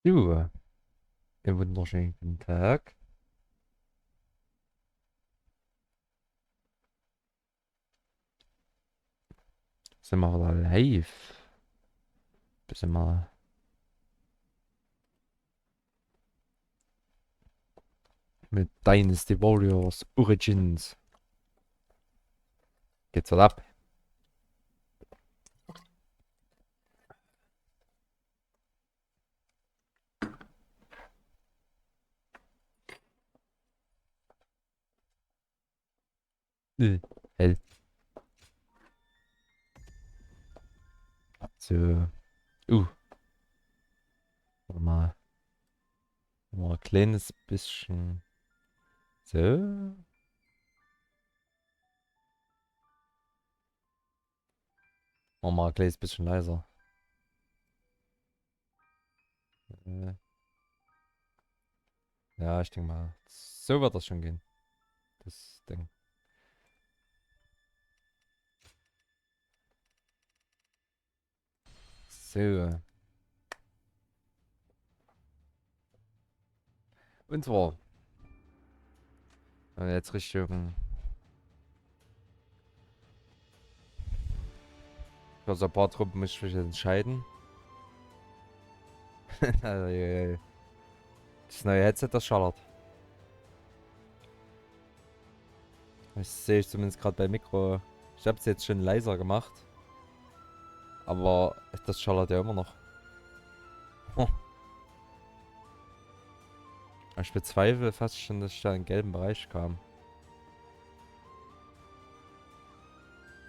Du, einen wunderschönen guten Tag. Sind wir wieder live? Bisschen mal mit Dynastie Warriors Origins. Geht's was ab? Hell. So. Uh, warte mal ein kleines bisschen. So. Machen wir mal ein kleines bisschen leiser. Äh, ja, ich denke mal, so wird das schon gehen. Das Ding. So. Und zwar, wenn wir jetzt Richtung. Für so ein paar Truppen muss ich mich entscheiden. Das neue Headset, das schallert. Das sehe ich zumindest gerade beim Mikro. Ich habe es jetzt schon leiser gemacht. Aber das schallert ja immer noch. Hm. Ich bezweifle fast schon, dass ich da in den gelben Bereich kam.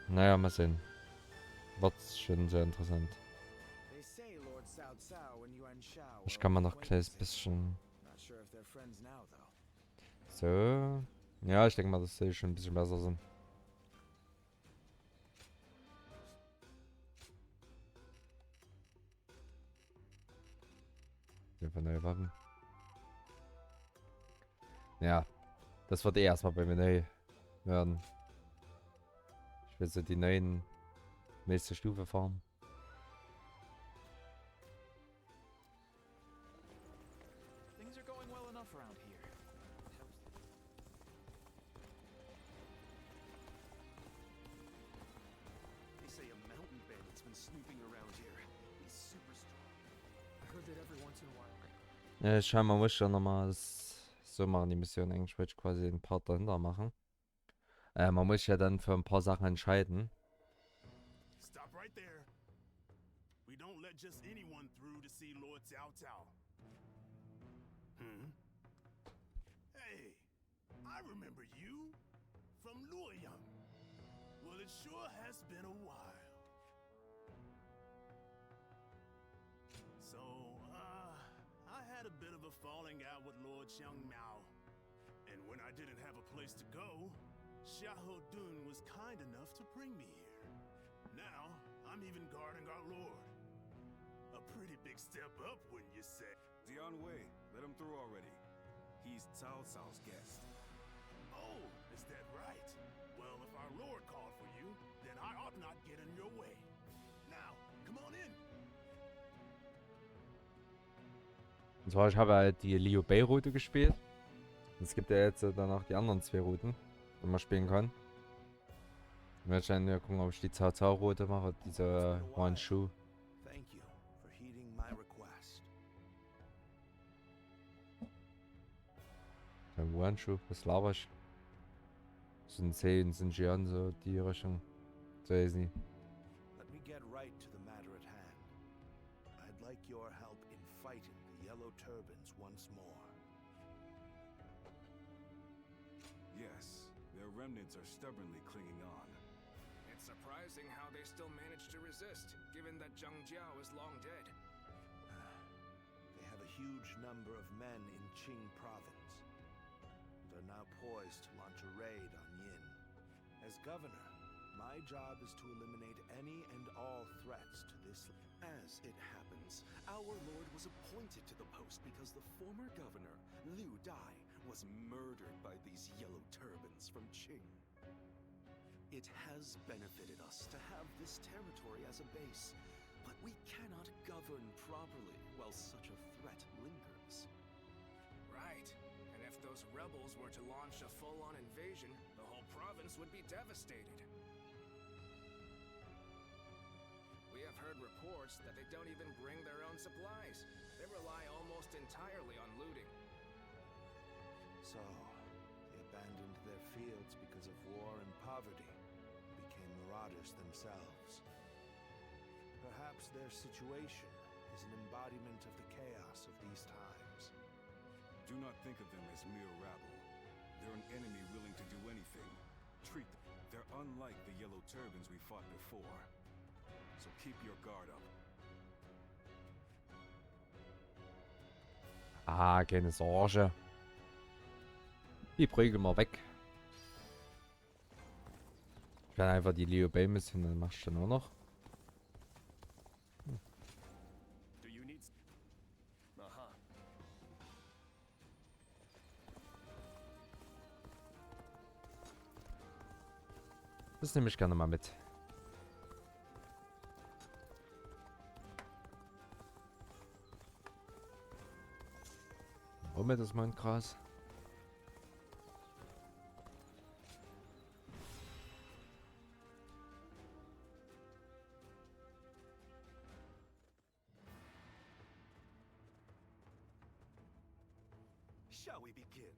Naja, mal sehen. Wird schon sehr interessant. Ich kann mal noch ein kleines bisschen. So. Ja, ich denke mal, das sehe schon ein bisschen besser sind. Hier neue Waffen. Ja, das wird eh erstmal bei mir neu werden. Ich will so die neuen nächste Stufe fahren. Things are going well enough around here. They say a mountain bandit's been snooping around here. He's super strong. I heard that every once in a while. Ja, scheinbar muss ich ja nochmal so machen, die Mission eigentlich, wollte ich quasi ein Part dahinter machen. Man muss ja dann für ein paar Sachen entscheiden. Stop right there. We don't let just anyone through to see Lord Cao Cao. Hey, I remember you from Luoyang. Well, it sure has been a while. So, I had a bit of a falling out with Lord Xiang Mao. And when I didn't have a place to go, Xiahou Dun was kind enough to bring me here. Now, I'm even guarding our lord. A pretty big step up, wouldn't you say? Dion Wei, let him through already. He's Cao Cao's guest. Oh, is that right? Well, if our lord called for you, then I ought not get in your way. Now, come on in. Und zwar, ich habe halt die Liu Bei-Route gespielt. Und es gibt ja jetzt dann auch die anderen zwei Routen, die man spielen kann. Ich werde dann ja gucken, ob ich die Cao Cao-Route mache, diese Wanshu. Thank you for heeding my request. Wanshu, was laber ich? Sind 10, sind Jian, so die Richtung. So ist nicht. Let me get right to the matter at hand. I'd like your help in fighting the Yellow Turbans once more. Yes, their remnants are stubbornly clinging on. It's surprising how they still manage to resist, given that Zhang Jiao is long dead. They have a huge number of men in Qing province, and are now poised to launch a raid on Yin. As governor, my job is to eliminate any and all threats to this. As it happens, our lord was appointed to the post because the former governor, Liu Dai, was murdered by these yellow turbans from Qing. It has benefited us to have this territory as a base, but we cannot govern properly while while such a threat lingers. Right. And if those rebels were to launch a full-on invasion, the whole province would be devastated. We have heard reports that they don't even bring their own supplies. They rely almost entirely on looting. So, they abandoned their fields because of war and poverty, and became marauders themselves. Perhaps their situation is an embodiment of the chaos of these times. Do not think of them as mere rabble. They're an enemy willing to do anything. Treat them. They're unlike the yellow turbans we fought before. So keep your guard up. Ah, keine Sorge. Die prügeln wir weg. Ich kann einfach die Liu Bei Mission, dann machst du nur noch. Do you need... Aha. Das nehme ich gerne mal mit. Warum das mein Gras? Shall we begin?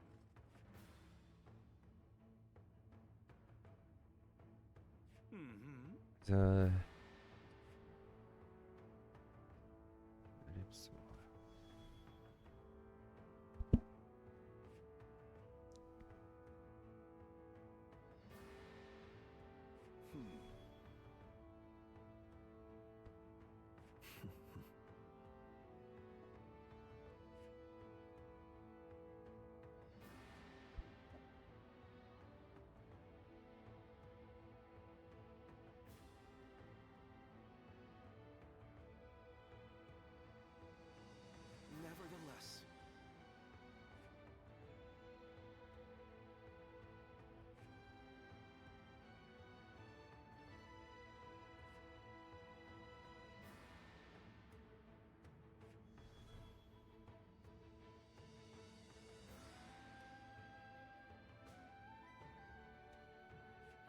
Lebensmoor. Nevertheless,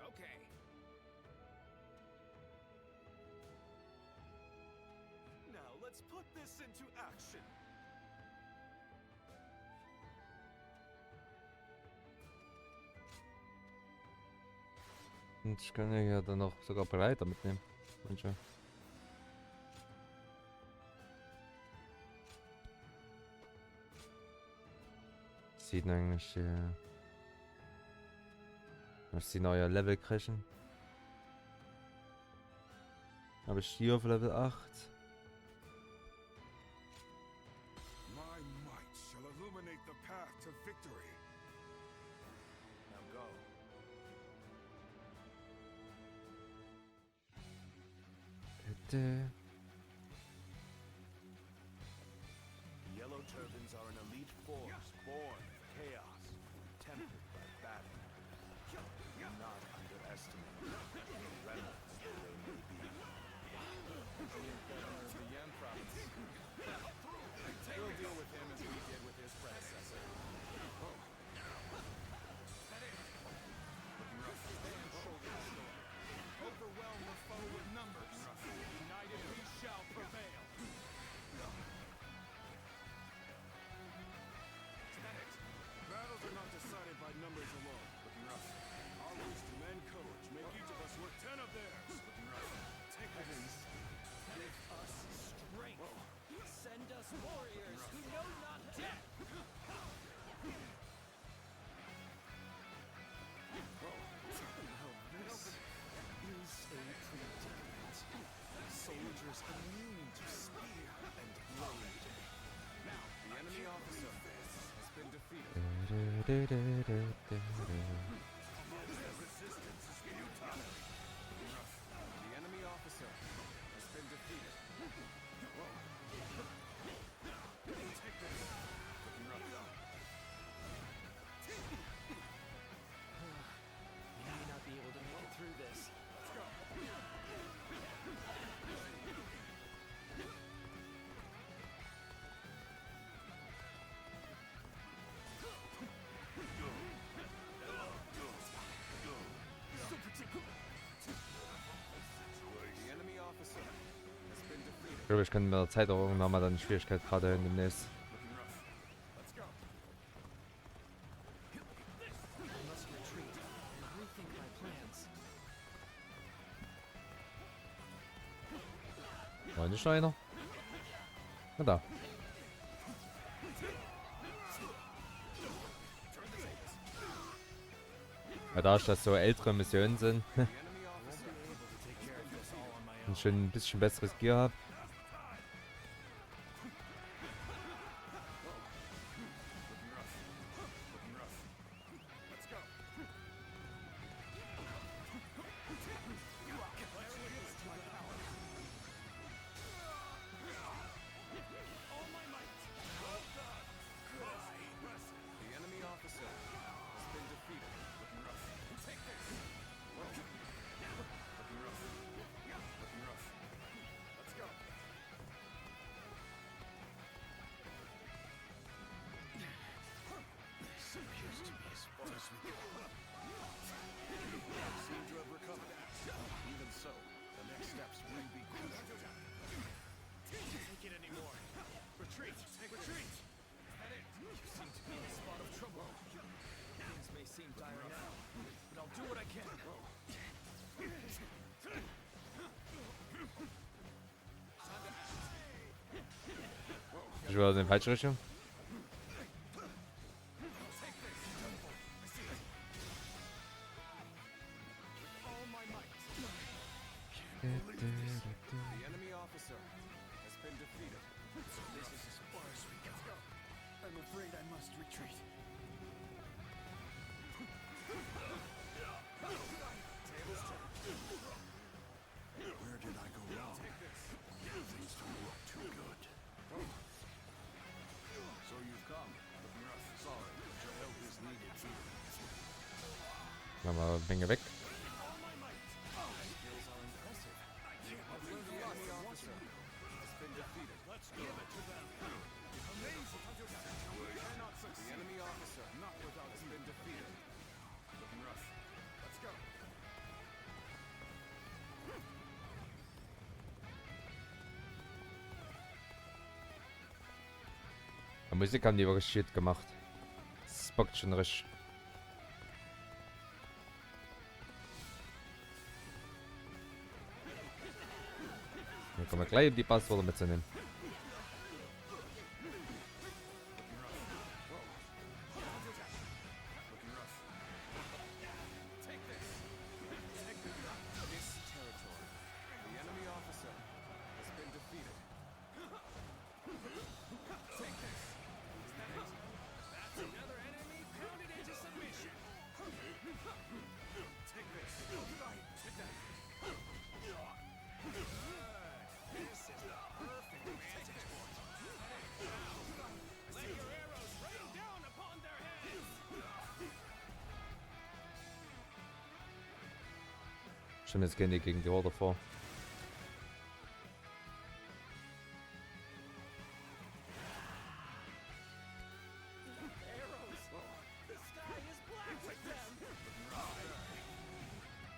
Okay. now let's put this into action. Und ich kann ja dann noch sogar Breiter mitnehmen. Manche. Sieht eigentlich was die neue Level kriegen. Habe ich hier auf Level 8. My might shall illuminate the path to victory. Now go. Bitte. The Yellow Turbans are an elite force born of chaos, tempered by battle. Do not underestimate the remnants that they may be. The Yan province. We'll deal with him as we did with his predecessor. Stand shoulder to shoulder. Overwhelm the foe with numbers. United we shall prevail. Battles are not decided by numbers alone. Our wisdom and courage make each of us worth 10 of theirs. Take this. Give us strength. Send us warriors who know not death. Now this is a predicament. Soldiers immune to spear and blade. Now, the enemy officer has been defeated. Resistance is futile. The enemy officer has been defeated. Take this. We may not be able to make it through this. Let's go. Ich glaube, ich kann mit der Zeit auch irgendwann mal dann die Schwierigkeit gerade in demnächst. Looking rough. Let's go. I must retreat and rethink my plans. War nicht noch einer? Na da. Ja, da das so ältere Missionen sind und schon ein bisschen besseres Gear habe. Let's go. All my might. The enemy officer has been defeated. Looking rough. Take this. Whoa. Looking rough. Looking rough. Let's go. This appears to be as far as we go. Seem to have recovered. Even so, the next steps will be crucial. Can't take it anymore. Retreat. Retreat. Is that it? You seem to be in a spot of trouble. Things may seem dire now, but I'll do what I can. Ich war in die falsche Richtung. All my might. The enemy The officer has been defeated. This is as far as we go. I'm afraid I must retreat. Tables turned. Where did I go wrong? Things don't look too good. So you've come. Looking rough. Sorry, but your help is needed here. Machen wir eine Menge weg. All my might. Skills are impressive. I've learned a lot from watching you. Has been defeated. Let's give it to them. Amazing. Cannot succeed. The enemy officer, not without, has been defeated. Looking rough. Let's go. Die Musik haben die wirklich shit gemacht. Das bockt schon richtig. Hier kommen wir gleich, um die Passwörter mitzunehmen. Looking rough. Take this. Take this territory. The enemy officer has been defeated. Take this. Is that it? That's another enemy pounded into submission. Take this. Take that. This is the perfect vantage point. Let your arrows rain down upon their heads. Stimmt, jetzt gehen die gegen die Horde vor. Arrows! The sky is black with them!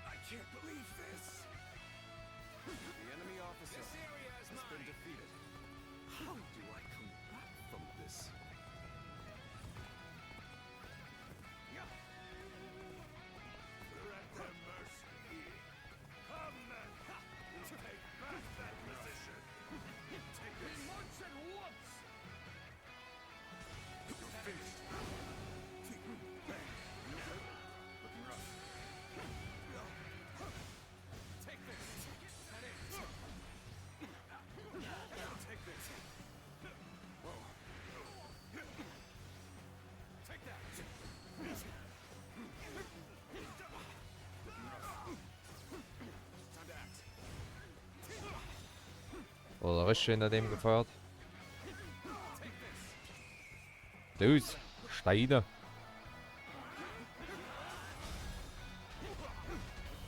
I can't believe this. The enemy officer has been defeated. How do I come back from this? We're at their mercy. Come then. Take back that position. Take this. We march at once. You're finished. Looking rough. Take this. Is that it? Take this. Whoa. Take that. Time to act. Oder richtig hinter dem gefeuert. Take this. Los, Steine.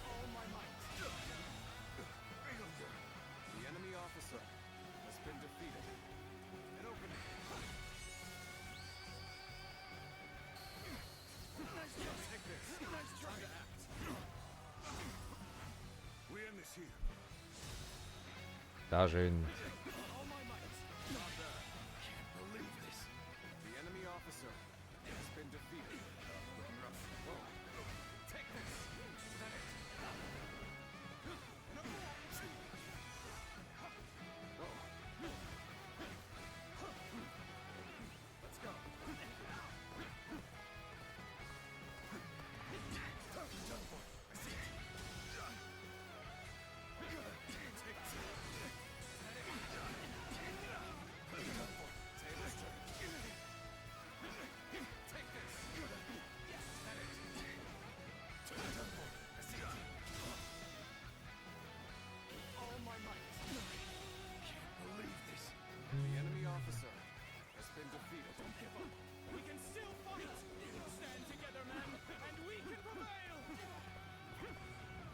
All my might. The enemy officer has been defeated. An opening. Nice job. Take this. Nice try to act. We end this here. Da schön.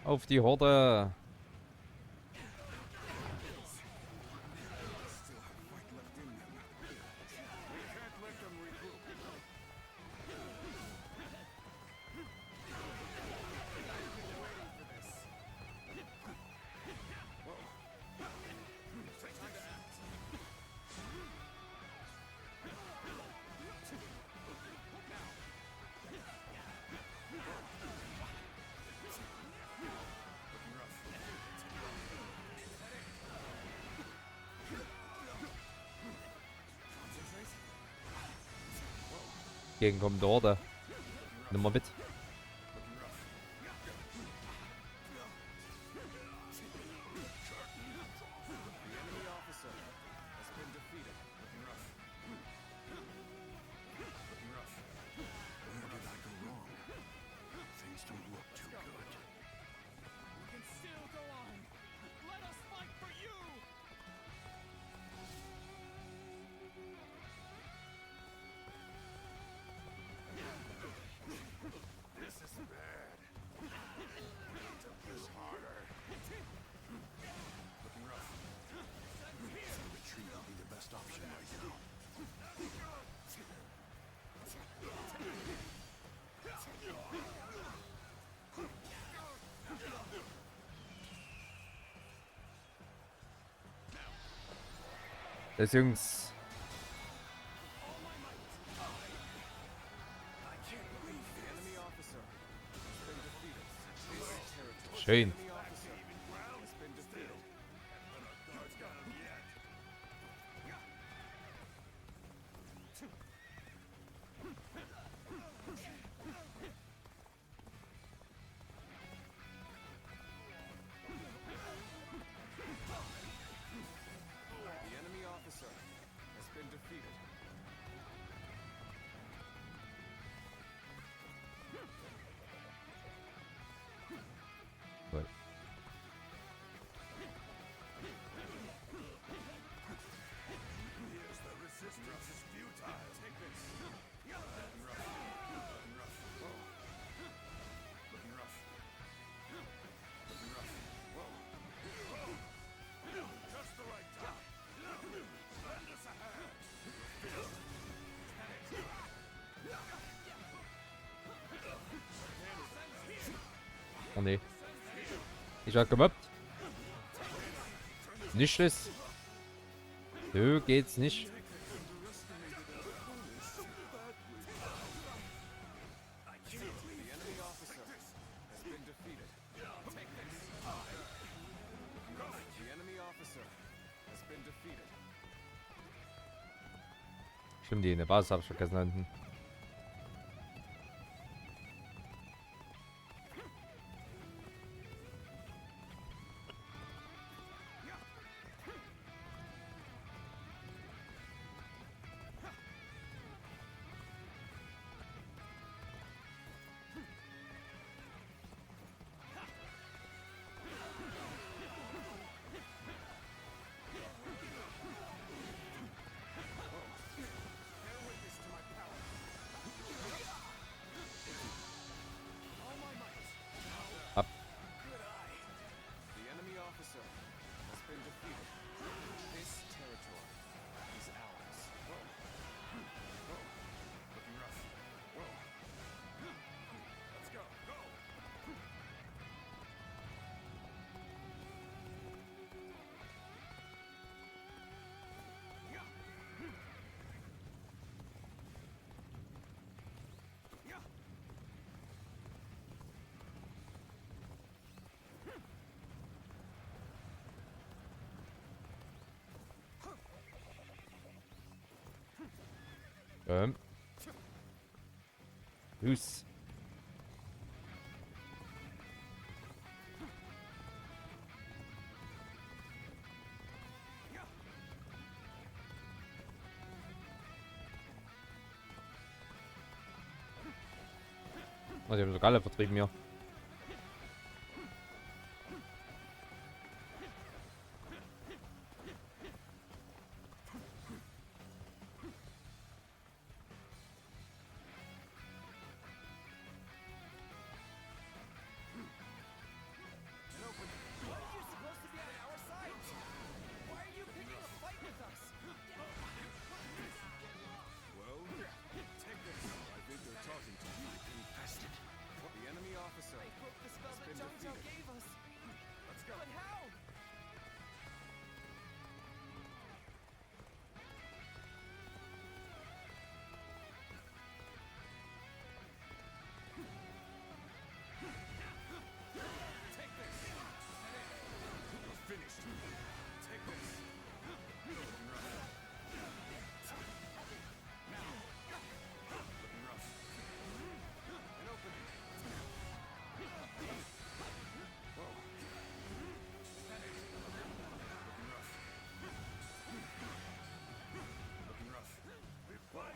Auf die Horde. Still have fight left in them. Can't let them regroup. Gegenkommende Horde. Nimm mal mit. Where did I go wrong? Things don't look too good. We can still go on. Let us fight for you. This is bad. To push harder. Looking rough. Retreat will be the best option right now. Das Jungs. Schön. The enemy officer has been defeated. Gut. Here's the resistance is futile. Take this. Looking rough. Looking rough. Looking rough. Just the right time. Lend us a hand. Oh nee. Ich werd gemobbt. Nicht Schluss. So geht's nicht. The enemy officer has been defeated. Take this. The enemy officer has been defeated. Stimmt, die in der Basis habe ich vergessen da hinten. Bear witness to my power. All my might. Up. Good eye. The enemy officer has been defeated. This territory is ours. Looking rough. Let's go. Go. Los. Oh, die haben sogar alle vertrieben hier.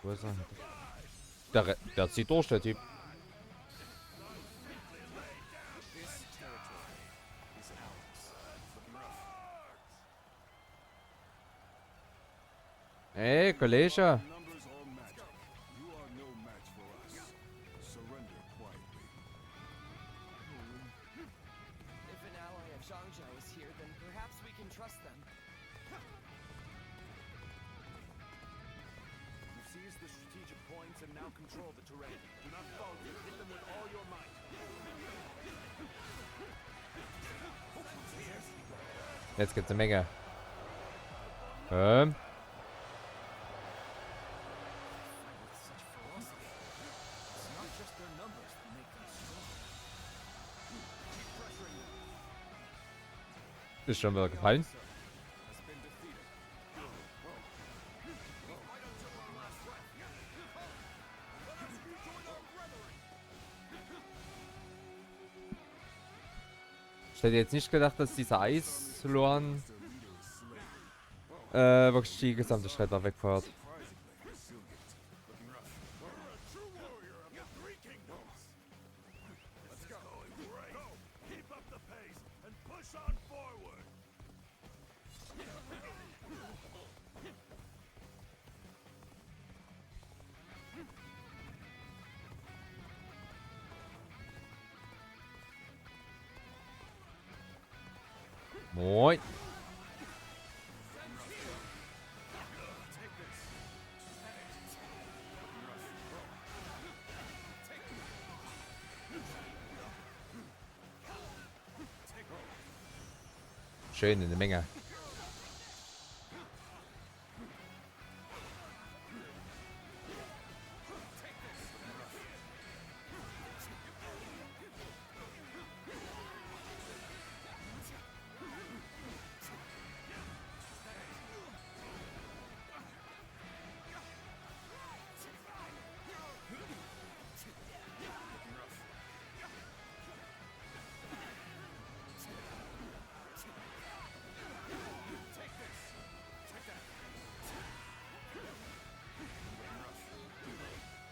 Wo ist er? Der zieht durch, der Typ. Ey, Kollege. Numbers or magic. You are no match for us. Surrender quietly. If an ally of Zhangzhou is here, then perhaps we can trust them. You seize the strategic points and now control the terrain. Do not falter. Hit them with all your might. Jetzt gibt's eine Menge. It's not just their numbers that make them strong. Ist schon wieder gefallen. Has been defeated. Ich hätte jetzt nicht gedacht, dass dieser Eislorn wirklich die gesamte Schredder wegfährt. Keep up the pace and push on forward. Moin. Schön, eine Menge.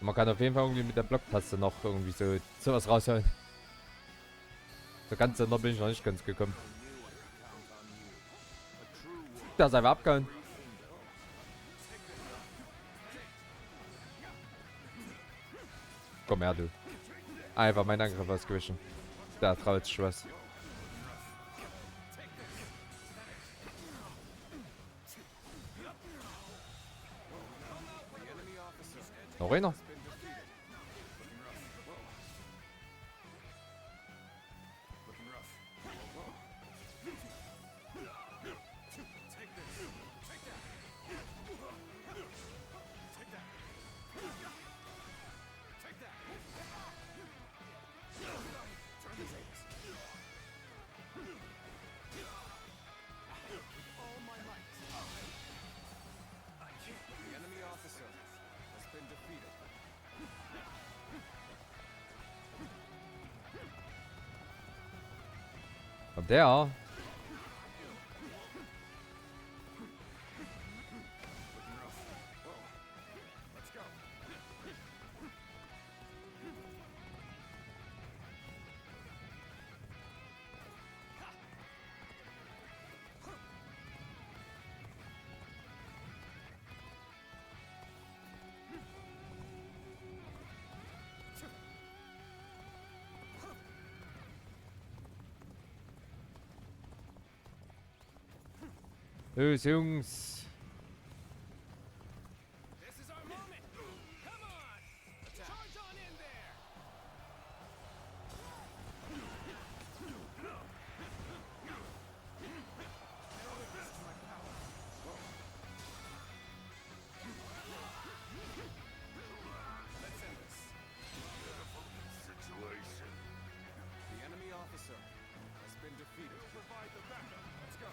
Man kann auf jeden Fall irgendwie mit der Blocktaste noch irgendwie sowas rausholen. So ganz da bin ich noch nicht ganz gekommen. Da ist einfach abgehauen. Komm her, du. Einfach mein Angriff ausgewichen. Da traut sich was. Noch einer. The enemy officer has been defeated. Und der. Let's go. Los, Jungs. This is our moment. Come on. Charge on in there. Let's end this. Situation. The enemy officer has been defeated. Provide the backup. Let's go.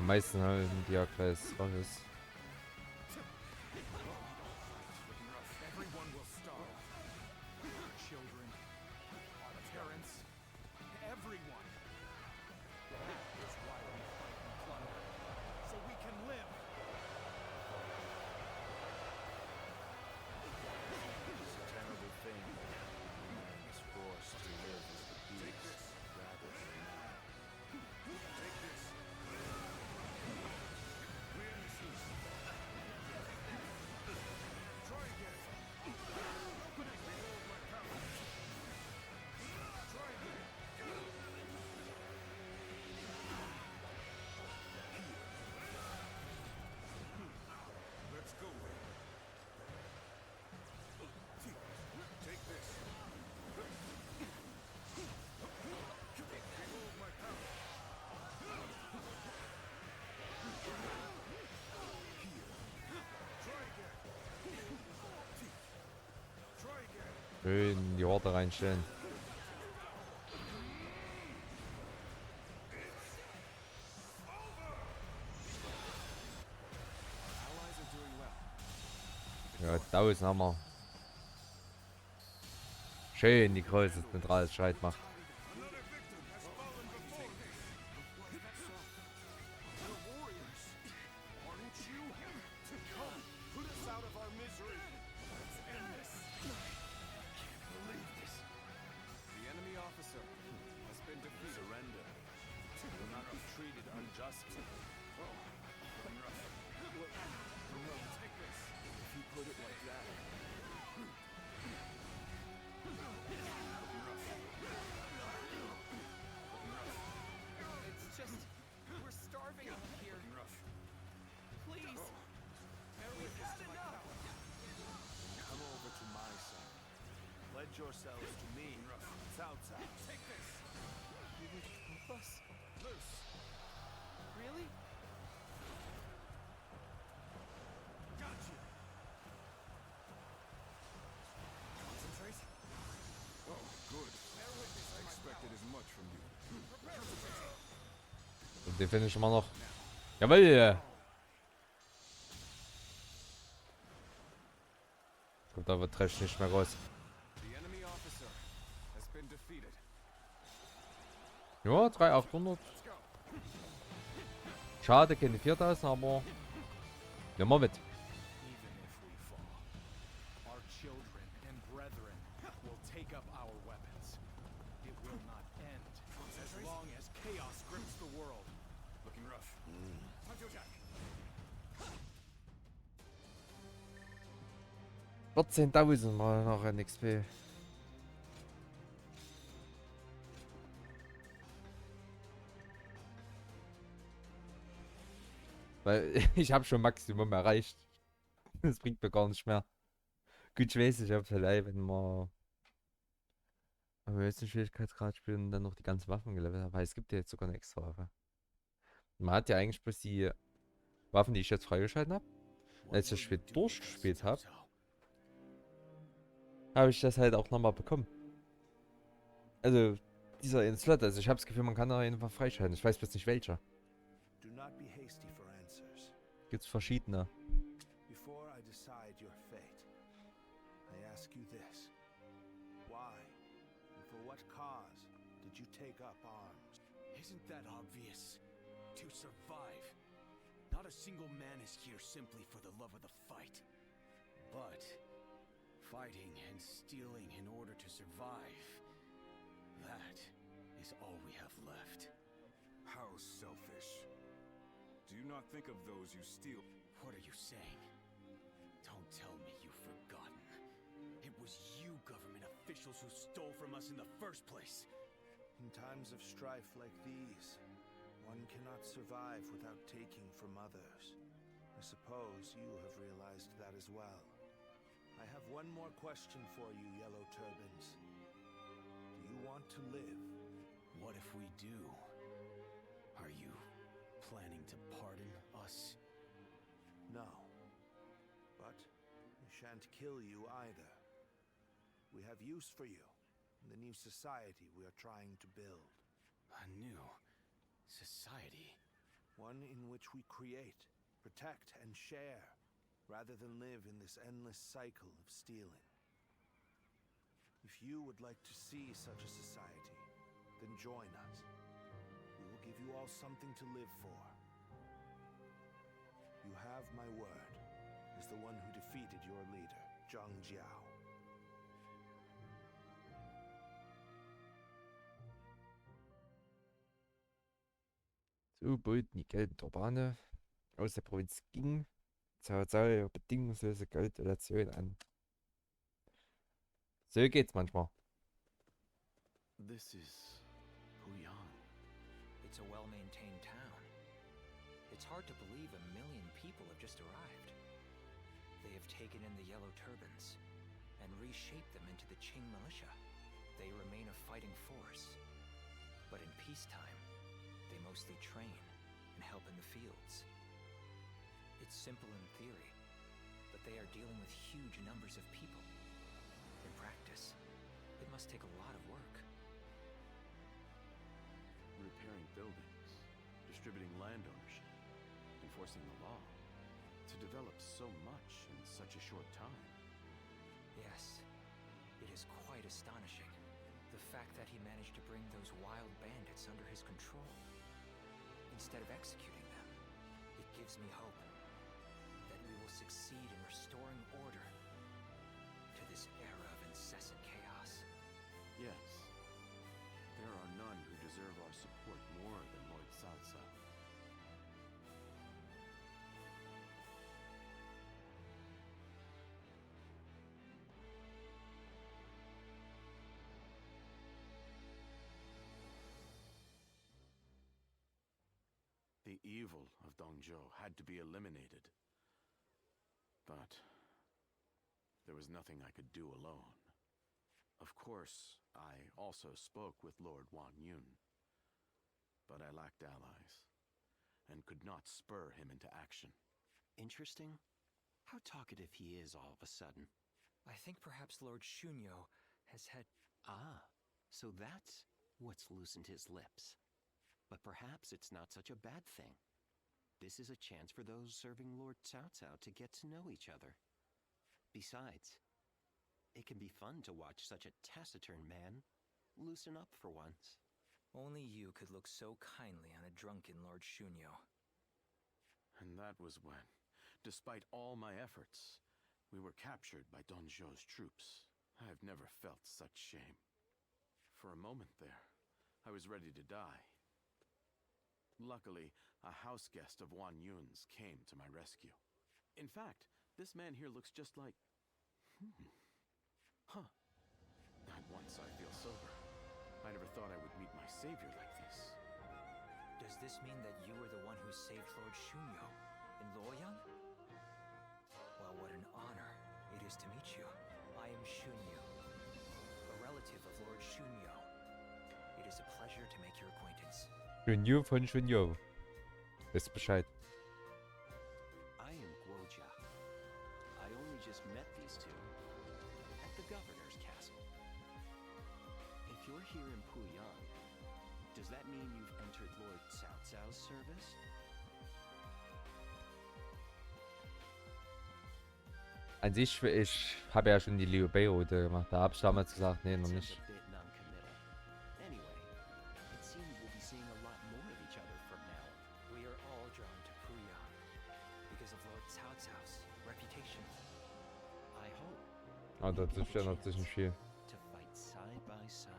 Am meisten haben die ja gleich drauf ist. Everyone will starve. Our children, our parents, everyone. That's why we fight and plunder, so we can live. It's a terrible thing. Man is forced to live as the beast rather than man. Take this. Clear this. Try again. Behold my power. Try again. Let's go then. Take this. Behold my power. Try again. Try again. Schön in die Horde reinstellen. Allies are doing well. Ja, 1000 haben wir. Schön die große zentrale Streit macht. Another victim has fallen before me. We're warriors, aren't you? Come, put us out of our misery. Let's end this. Can't believe this. The enemy officer has been defeated. Surrender. You will not be treated unjustly. Take this. If you put it like that, It's just, we're starving up here. Please. We've had enough. come over to my side. Pledge yourselves to me, Cao Cao. Take this. You would help us? Loose. Really? Got you. Concentrate. Oh, good. I expected as much from you. Und den finishen wir noch. Jawoll! Kommt aber Trash nicht mehr raus. The enemy officer has been defeated. Ja, 3800. Let's go. Schade, keine 4000, aber nehmen wir mit. Even if we fall, our children and brethren will take up our weapons. It will not end as long as chaos grips the world. Looking rough. Time to attack. 14.000 mal noch ein XP. Weil ich habe schon Maximum erreicht. Das bringt mir gar nicht mehr. Gut, ich weiß, ich habe vielleicht, wenn man am höchsten Schwierigkeitsgrad spielen und dann noch die ganzen Waffen gelevelt haben. Weil es gibt ja jetzt sogar eine extra Waffe. Man hat ja eigentlich bloß die Waffen, die ich jetzt freigeschalten habe. Als ich das Spiel durchgespielt habe, habe ich das halt auch nochmal bekommen. Also, dieser in Slot, also ich habe das Gefühl, man kann da einfach freischalten. Ich weiß bloß nicht welcher. Do not be hasty for answers. Gibt's verschiedene. Before I decide your fate, I ask you this. Why, and for what cause, did you take up arms? Isn't that obvious? To survive. Not a single man is here simply for the love of the fight. But fighting and stealing in order to survive. That is all we have left. How selfish. Do you not think of those you steal? What are you saying? Don't tell me you've forgotten. It was you government officials who stole from us in the first place. In times of strife like these, one cannot survive without taking from others. I suppose you have realized that as well. I have one more question for you, Yellow Turbans. Do you want to live? What if we do? Are you planning to pardon us? No. But we shan't kill you either. We have use for you in the new society we are trying to build. A new society? One in which we create, protect, and share, rather than live in this endless cycle of stealing. If you would like to see such a society, then join us. We will give you all something to live for. You have my word, as the one who defeated your leader, Zhang Jiao. So boten die gelben Turbane aus der Provinz Qing Cao Cao ihre bedingungslose Golddonation an. So geht's manchmal. This is Puyang. It's a well-maintained town. It's hard to believe 1 million people have just arrived. They have taken in the Yellow Turbans and reshaped them into the Qing militia. They remain a fighting force. But in peacetime, they mostly train and help in the fields. It's simple in theory, but they are dealing with huge numbers of people. In practice, it must take a lot of work. Repairing buildings, distributing land ownership, enforcing the law. To develop so much in such a short time. Yes, it is quite astonishing. The fact that he managed to bring those wild bandits under his control. Instead of executing them, it gives me hope that we will succeed in restoring order to this era of incessant chaos. Yes. There are none who deserve our support more than Lord Cao Cao. The evil of Dongzhou had to be eliminated. But there was nothing I could do alone. Of course, I also spoke with Lord Wan Yun. But I lacked allies, and could not spur him into action. Interesting. How talkative he is all of a sudden. I think perhaps Lord Shunyo has had... Ah, so that's what's loosened his lips. But perhaps it's not such a bad thing. This is a chance for those serving Lord Cao Cao to get to know each other. Besides, it can be fun to watch such a taciturn man loosen up for once. Only you could look so kindly on a drunken Lord Shunyo. And that was when, despite all my efforts, we were captured by Dongzhou's troops. I have never felt such shame. For a moment there, I was ready to die. Luckily, a house guest of Wan Yun's came to my rescue. In fact, this man here looks just like... At once I feel sober. I never thought I would meet my savior like this. Does this mean that you were the one who saved Lord Shunyo in Luoyang? Well, what an honor it is to meet you. I am Shunyu, a relative of Lord Shunyo. It is a pleasure to make your acquaintance. Shunyo von Shunyo. Wisst Bescheid. I am Guojia. I only just met these two at the governor's castle. If you're here in Puyang, does that mean you've entered Lord Cao Cao's service? An sich, ich habe ja schon die Liu Bei-Route gemacht. Da habe ich damals gesagt, nee, noch nicht. Ah, das verändert sich nicht viel. To fight side by side.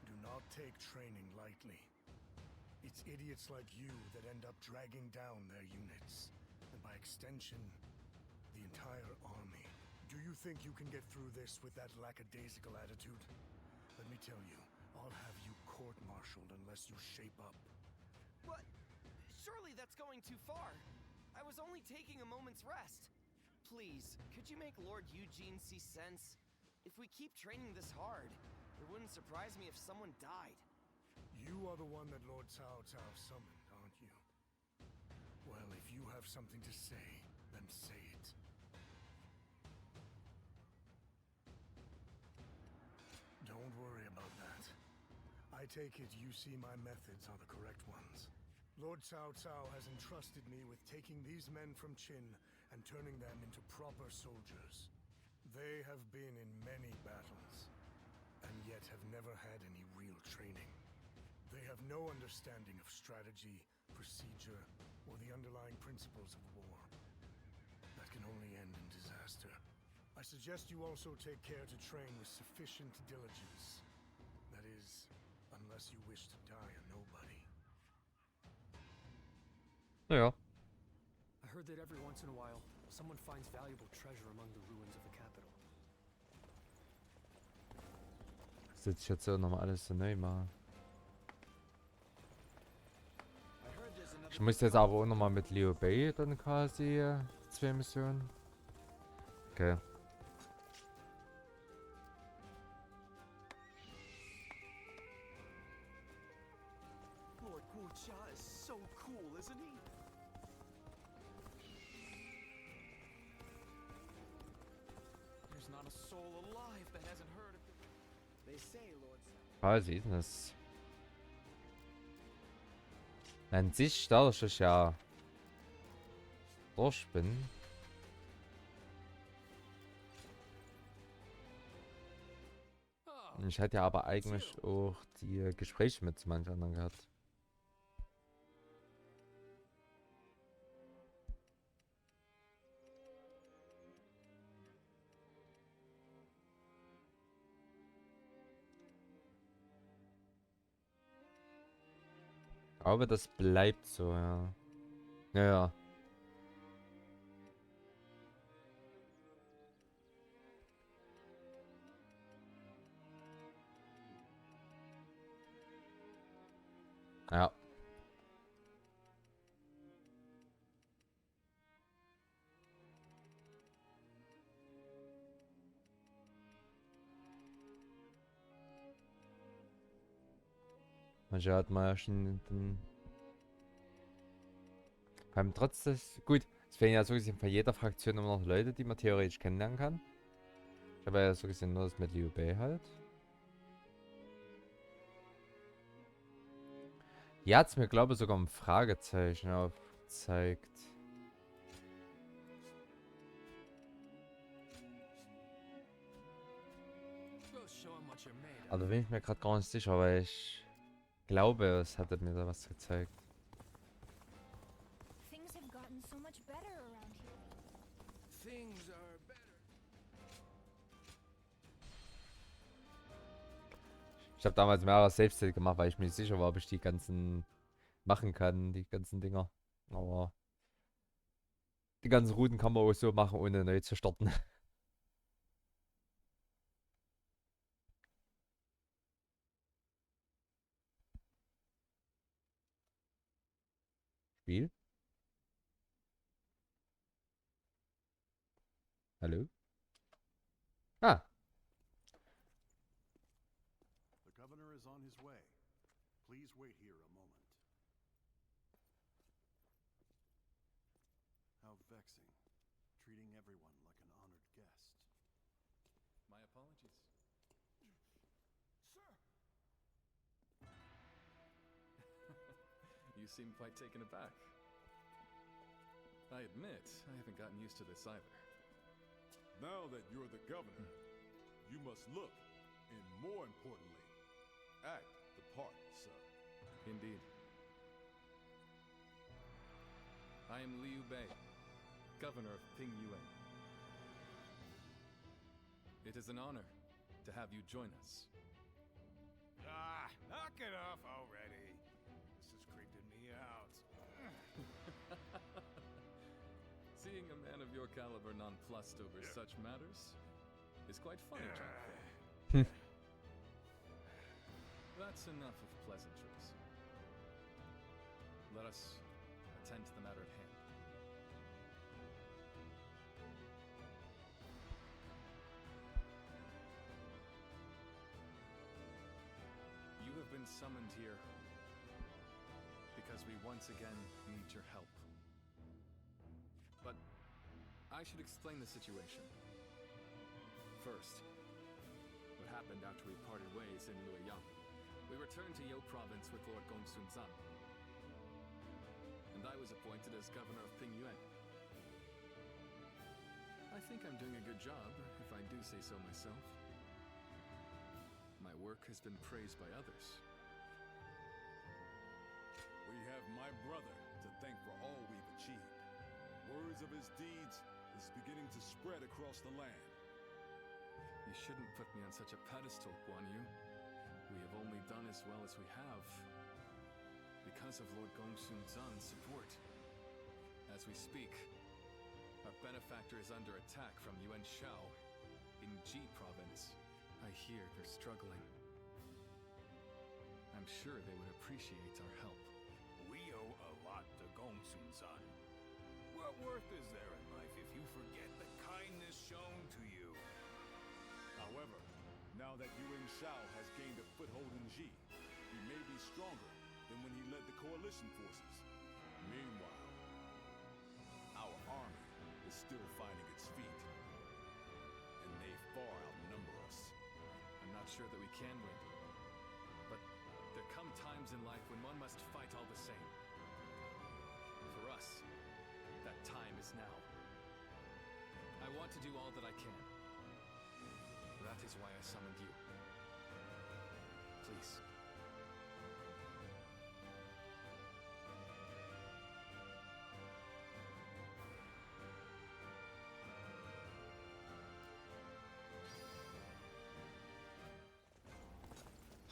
Do not take training lightly. It's idiots like you that end up dragging down their units, and by extension, the entire army. Do you think you can get through this with that lackadaisical attitude? Let me tell you, I'll have you court-martialed unless you shape up. What? Surely that's going too far. I was only taking a moment's rest. Please, could you make Lord Eugene see sense? If we keep training this hard, it wouldn't surprise me if someone died. You are the one that Lord Cao Cao summoned, aren't you? you have something to say, then say it. Don't worry about that. I take it you see my methods are the correct ones. Lord Cao Cao has entrusted me with taking these men from Qin and turning them into proper soldiers. They have been in many battles, and yet have never had any real training. They have no understanding of strategy, procedure, or the underlying principles of war. That can only end in disaster. I suggest you also take care to train with sufficient diligence. That is, unless you wish to die a nobody. Naja. I heard that every once in a while, someone finds valuable treasure among the ruins of the capital. Das wird sich jetzt so nochmal alles so neu machen. Ich muss jetzt aber auch nochmal mit Liu Bei dann quasi 2 Missionen. Okay. Lord Guoxia is so cool, isn't he? There's not a soul alive that hasn't heard of it. They say, Lord Cao. Quasi ist das. An sich, dadurch, dass ich ja durch bin. Ich hätte ja aber eigentlich auch die Gespräche mit manchen anderen gehabt. Aber das bleibt so, ja. Ja, ja. Ja. Manche hat man ja schon den. Vor allem trotz des. Gut, es fehlen ja so gesehen von jeder Fraktion immer noch Leute, die man theoretisch kennenlernen kann. Ich habe ja so gesehen nur das mit Liu Bei halt. Hier hat es mir, glaube ich, sogar ein Fragezeichen aufgezeigt. Aber da bin ich mir gerade gar nicht sicher, weil ich glaube, es hatte mir da was gezeigt. Things have gotten so much better around here. Things are better. Ich habe damals mehrere Safe-State gemacht, weil ich mir nicht sicher war, ob ich die ganzen machen kann, die ganzen Dinger. Aber die ganzen Routen kann man auch so machen, ohne neu zu starten. Spiel? Hallo? Ah. The governor is on his way. Please wait here a moment. How vexing. Treating everyone like an honored guest. My apologies. Sir! You seem quite taken aback. I admit, I haven't gotten used to this either. Now that you're the governor, you must look, and more importantly, act the part, sir. Indeed. I am Liu Bei, governor of Pingyuan. It is an honor to have you join us. Ah, knock it off already. This is creeping me out. Seeing a man of your caliber nonplussed over such matters is quite funny, John. That's enough of pleasantries. Let us attend to the matter at hand. You have been summoned here because we once again need your help. I should explain the situation. First, what happened after we parted ways in Luoyang. We returned to Yo Province with Lord Gongsun Zan, and I was appointed as governor of Pingyuan. I think I'm doing a good job, if I do say so myself. My work has been praised by others. We have my brother to thank for all we've achieved. Words of his deeds is beginning to spread across the land. You shouldn't put me on such a pedestal, Guan Yu. We have only done as well as we have because of Lord Gongsun Zan's support. As we speak, our benefactor is under attack from Yuan Shao in Ji Province. I hear they're struggling. I'm sure they would appreciate our help. We owe a lot to Gongsun Zan. What worth is there in life if you forget the kindness shown to you? However, now that Yuan Shao has gained a foothold in Ji, he may be stronger than when he led the coalition forces. Meanwhile, our army is still finding its feet, and they far outnumber us. I'm not sure that we can win, but there come times in life when one must fight all the same. For us, that time is now. I want to do all that I can. That is why I summoned you. Please.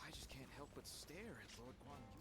I just can't help but stare at Lord Guan Yu.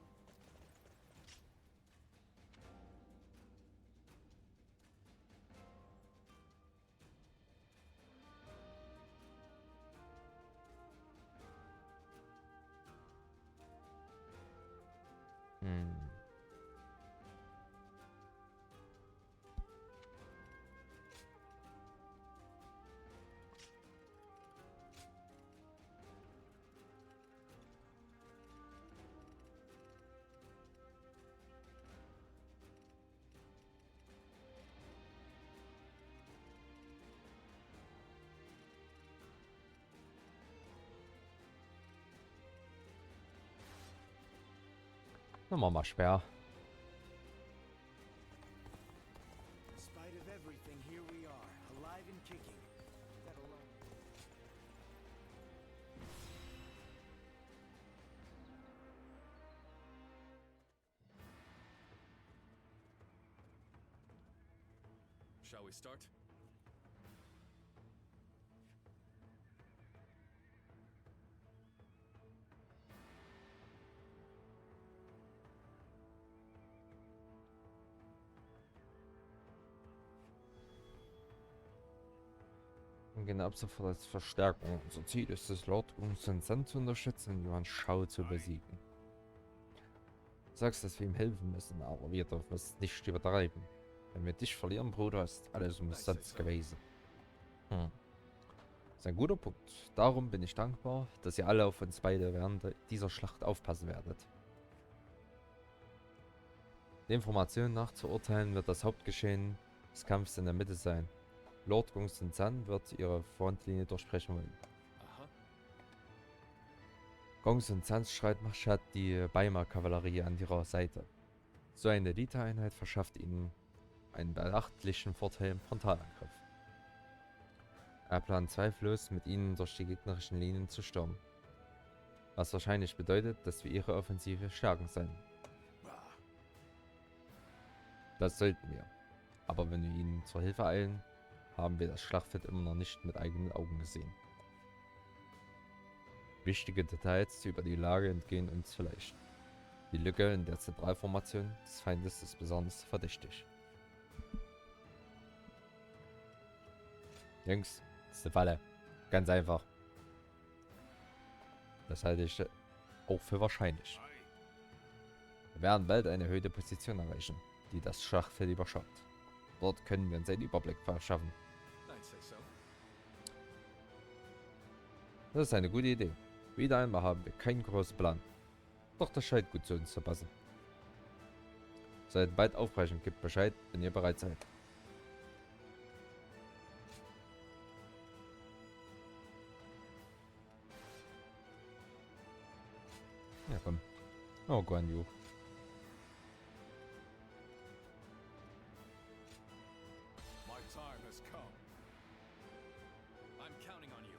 Dann machen wir schwer. In spite of everything, here we are, alive and kicking. That alone. Shall we start? Wir gehen ab sofort als Verstärkung. Unser Ziel ist es, Lord Gongsun Zan zu unterstützen und Yuan Shao zu besiegen. Du sagst, dass wir ihm helfen müssen, aber wir dürfen es nicht übertreiben. Wenn wir dich verlieren, Bruder, ist alles umsonst gewesen. Das ist ein guter Punkt. Darum bin ich dankbar, dass ihr alle auf uns beide während dieser Schlacht aufpassen werdet. Den Informationen nach zu urteilen, wird das Hauptgeschehen des Kampfes in der Mitte sein. Lord Gongsun Zan wird ihre Frontlinie durchbrechen wollen. Aha. Gongsun Zans Streitmacht hat die Weimar-Kavallerie an ihrer Seite. So eine Eliteeinheit verschafft ihnen einen beachtlichen Vorteil im Frontalangriff. Er plant zweifellos, mit ihnen durch die gegnerischen Linien zu stürmen. Was wahrscheinlich bedeutet, dass wir ihre Offensive stärken sollen. Das sollten wir. Aber wenn wir ihnen zur Hilfe eilen, haben wir das Schlachtfeld immer noch nicht mit eigenen Augen gesehen. Wichtige Details über die Lage entgehen uns vielleicht. Die Lücke in der Zentralformation des Feindes ist besonders verdächtig. Jungs, das ist eine Falle. Ganz einfach. Das halte ich auch für wahrscheinlich. Wir werden bald eine erhöhte Position erreichen, die das Schlachtfeld überschaut. Dort können wir uns einen Überblick verschaffen. Das ist eine gute Idee. Wieder einmal haben wir keinen großen Plan. Doch das scheint gut zu uns zu passen. Seid bald aufbrechen, gebt Bescheid, wenn ihr bereit seid. Ja, komm. Oh, Guan Yu. My time has come. I'm counting on you.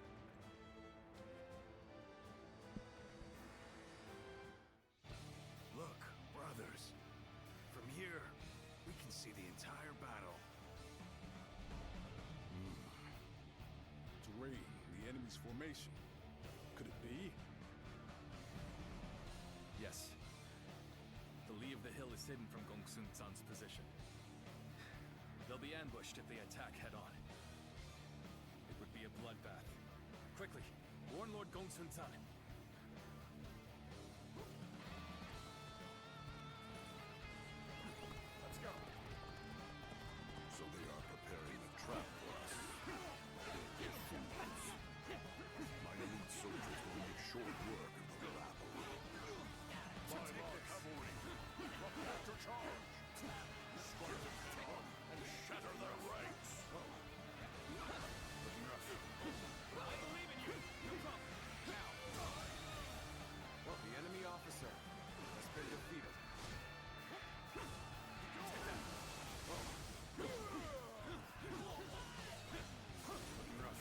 Look, brothers. From here, we can see the entire battle. Terrain, the enemy's formation. Could it be? Yes. The lee of the hill is hidden from Gongsun Zan's position. They'll be ambushed if they attack head-on. It would be a bloodbath. Quickly, warn Lord Gongsun Zan. Let's go. So they are preparing a trap for us. They're fools. My elite soldiers will make short work of the rabble. By our cavalry, prepare to charge. Strike them head-on and shatter their ranks. Looking rough. I believe in you. No problem. Now. The enemy officer has been defeated. Looking rough.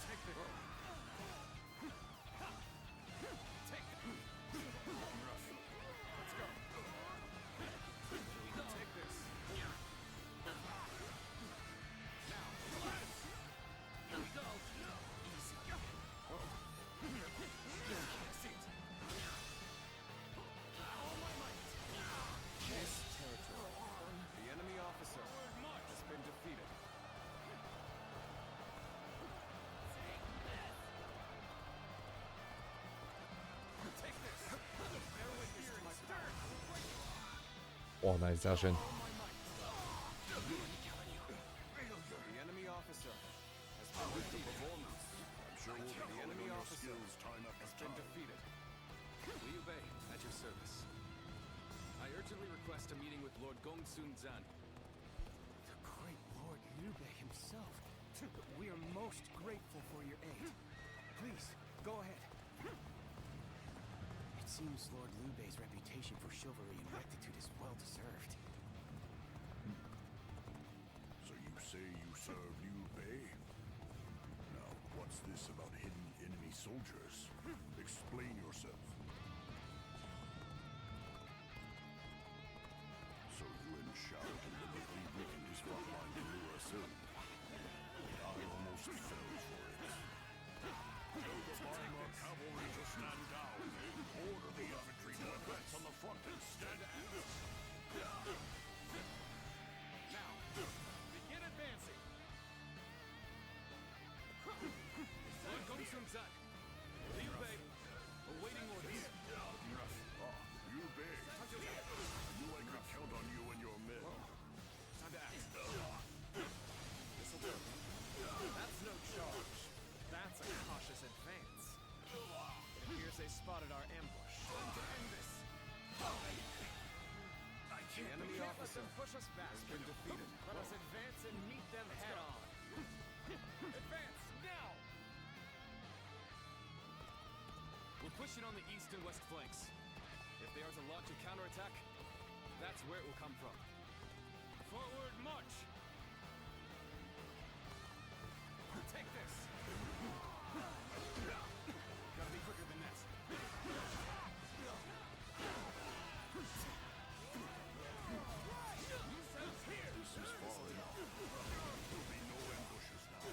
Take the... Take it. Looking rough. Let's go. Take this. Now. Here we go. Easy. See it. All my might. This territory. The enemy officer has been defeated. Take this. Bear witness to my power. Oh, nice, sehr schön. The enemy officer has been defeated. I'm sure we'll be The enemy calling on your officer skills time after has been time. defeated. Liu Bei, at your service. I urgently request a meeting with Lord Gongsun Zan. The great Lord Liu Bei himself. We are most grateful for your aid. Please, go ahead. It seems Lord Liu Bei's reputation for chivalry and rectitude is well deserved. So you say you serve Liu Bei? Now, what's this about hidden enemy soldiers? Explain yourself. So Yuan Shao deliberately weakened his front line to lure us in. I almost fell for it. Tell the Weimar cavalry to stand down. Order the infantry to advance on the front instead. Now. Begin advancing. Lord Gongsun Zan. Liu Bei, awaiting orders. Looking rough. Liu Bei. Knew I could count on you and your men. Time to act. This'll do. That's no charge. That's a cautious advance. It appears they spotted our ambush. Time to end this. The enemy Can't let officer them push us back. has been defeated. Let us advance and meet them head on. Advance now! We'll push it on the east and west flanks. If they are to launch a counterattack, that's where it will come from. Forward march! Take this! Gotta be quicker than this. This is far enough. There'll be no ambushes now.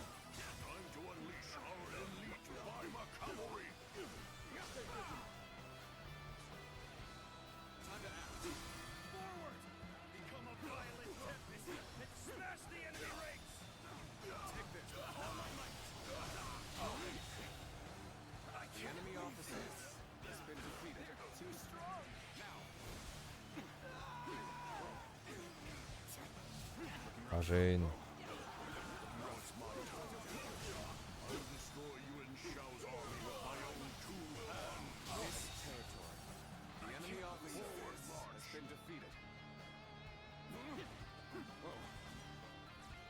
Time to unleash our elite Weimar cavalry. Time to act. Forward! Become a violent tempest and smash the enemy ranks! Take this. All my might! The enemy officer has been defeated. Too strong! Now! Ah, schön. Now it's my turn. I'll destroy Yuan Shao's army with my own two hands. This territory. The enemy officer has been defeated.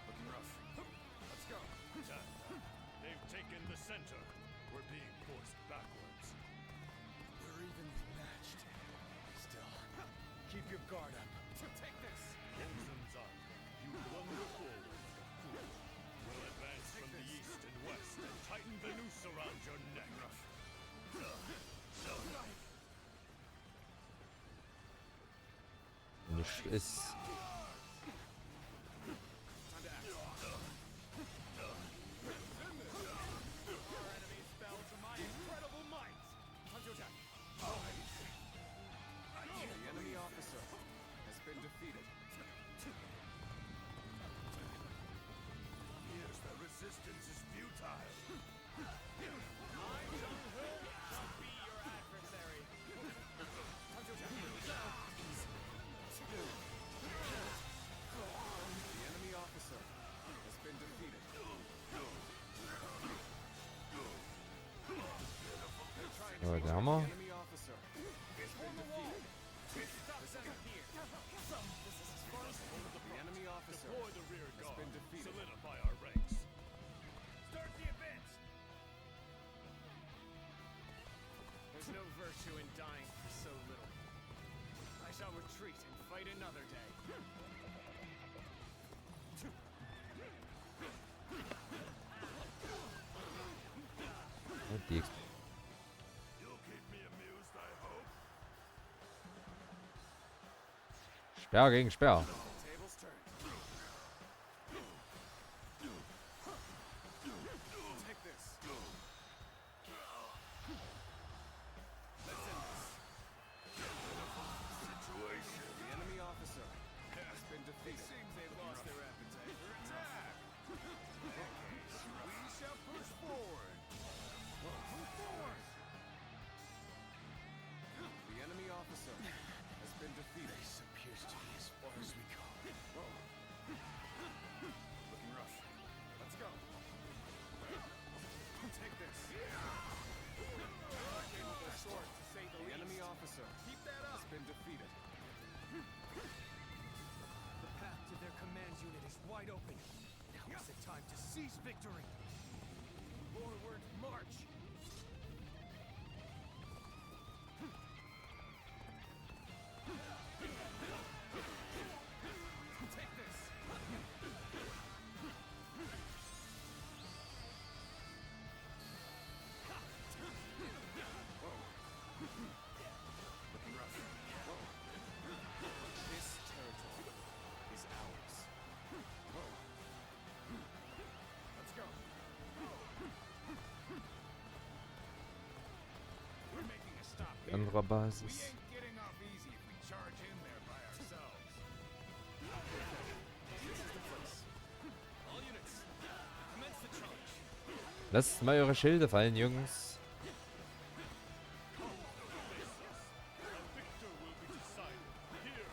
Looking rough. Let's go! They've taken the center. We're being forced backwards. guard up. Take this. Golden-Zan, you blunder forward like a fool. We'll advance from the east and west and tighten the noose around your neck. Nichts ist. The enemy officer has been defeated. Here's the resistance is futile. The enemy officer has been defeated. Aber der Hammer. The enemy officer has been defeated. The enemy officer Deploy the rear has guard. been defeated. Solidify our ranks. Start the advance. There's no virtue in dying for so little. I shall retreat and fight another day. Die You'll keep me amused, I hope. Speer gegen Speer. Tables turned. Take this. Let's end this. Situation. The enemy officer has been defeated. Seems they've lost their appetite for attack. We shall push forward. Move forward. The enemy officer has been defeated. This appears to be as far as we go. Looking rough. Let's go. Take this. Capable sword, to say the enemy officer has been defeated. The path to their command unit is wide open. Now is the time to seize victory. Forward march. Take this. Looking rough. This territory is ours. Let's go. We're making a stop here. Anderer We Basis. ain't getting off easy if we charge in there by ourselves. This is the place. All units, commence the charge. Lasst mal eure Schilde fallen, Jungs. A victor will be decided here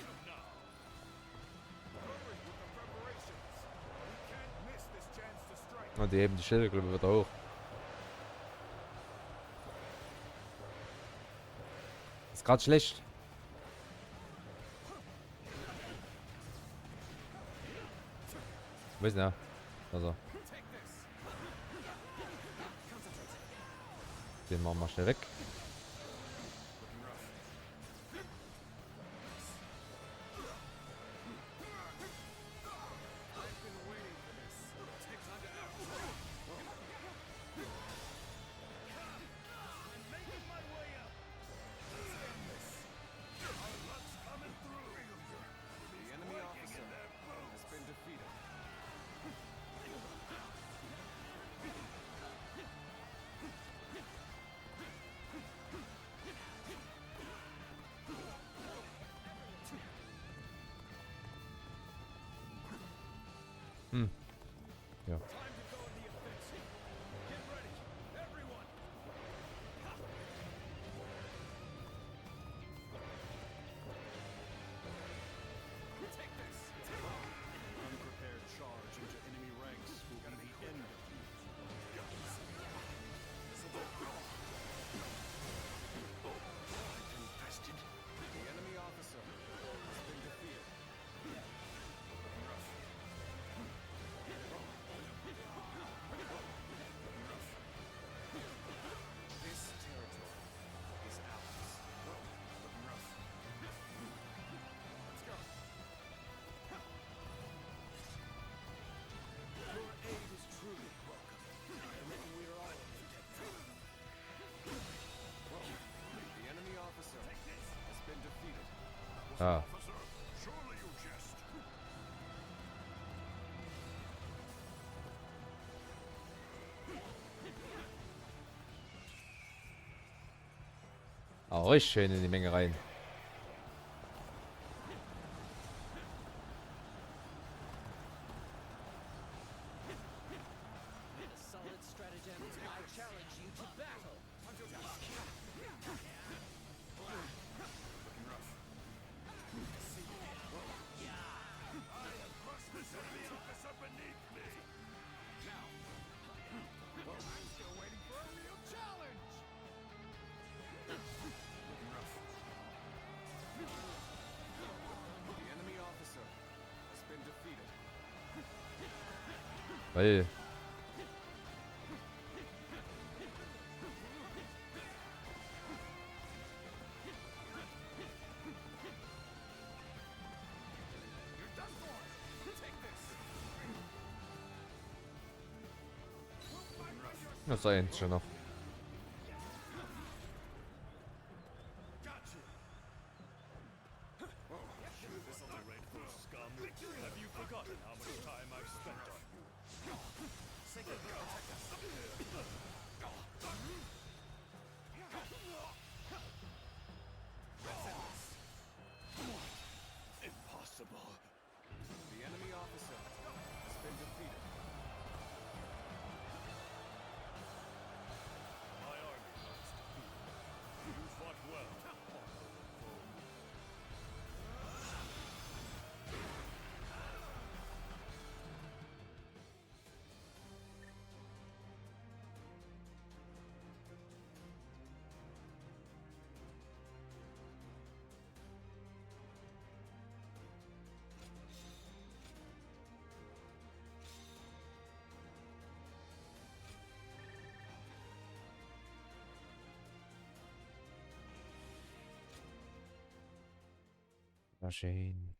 and now. Hurry with the preparations. We can't miss this chance to strike. Und die heben die Schilde, glaube ich, wieder hoch. Ist gerade schlecht. Wo ist denn er? Also. Den machen wir schnell weg. The enemy officer has been defeated. Ja. Unprepared charge into enemy ranks will be the end of you. Infested. The enemy officer has been defeated. Ah. Surely you jest. Aber richtig schön in die Menge rein. Solid stratagem. I challenge you to battle. Crush this enemy officer beneath me. Now. I'm still waiting for a real challenge. Looking rough. The enemy officer has been defeated. Weil. You're done for. Take this. Das ist eigentlich schon noch. Gotcha. This'll do, Rainbow scum. Have you forgotten how much time I've spent on you? Sacred will protect us. Impossible. The enemy officer has been defeated. My army lies defeated. You fought well, honorable foe. War schön.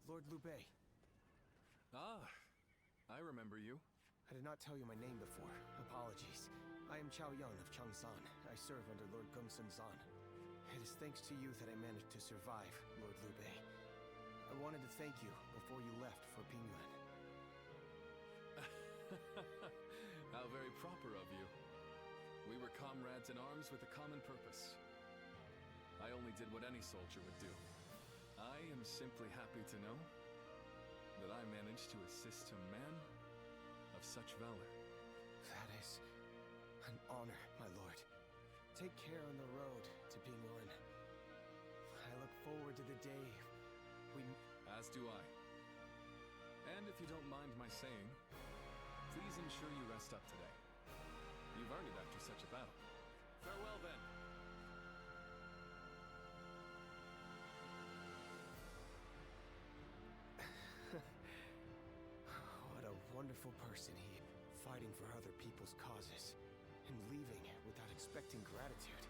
Lord Liu Bei, Ah, I remember you. I did not tell you my name before. Apologies. I am Chao Yun of Chengshan. I serve under Lord Gongsun Zan. It is thanks to you that I managed to survive, Lord Liu Bei. I wanted to thank you before you left for Pingyuan. How very proper of you. We were comrades in arms with a common purpose. I only did what any soldier would do. I am simply happy to know that I managed to assist a man of such valor. That is an honor, my lord. Take care on the road to Pingyuan. I look forward to the day we... As do I. And if you don't mind my saying, please ensure you rest up today. You've earned it after such a battle. Farewell then. What a wonderful person he is, fighting for other people's causes and leaving without expecting gratitude.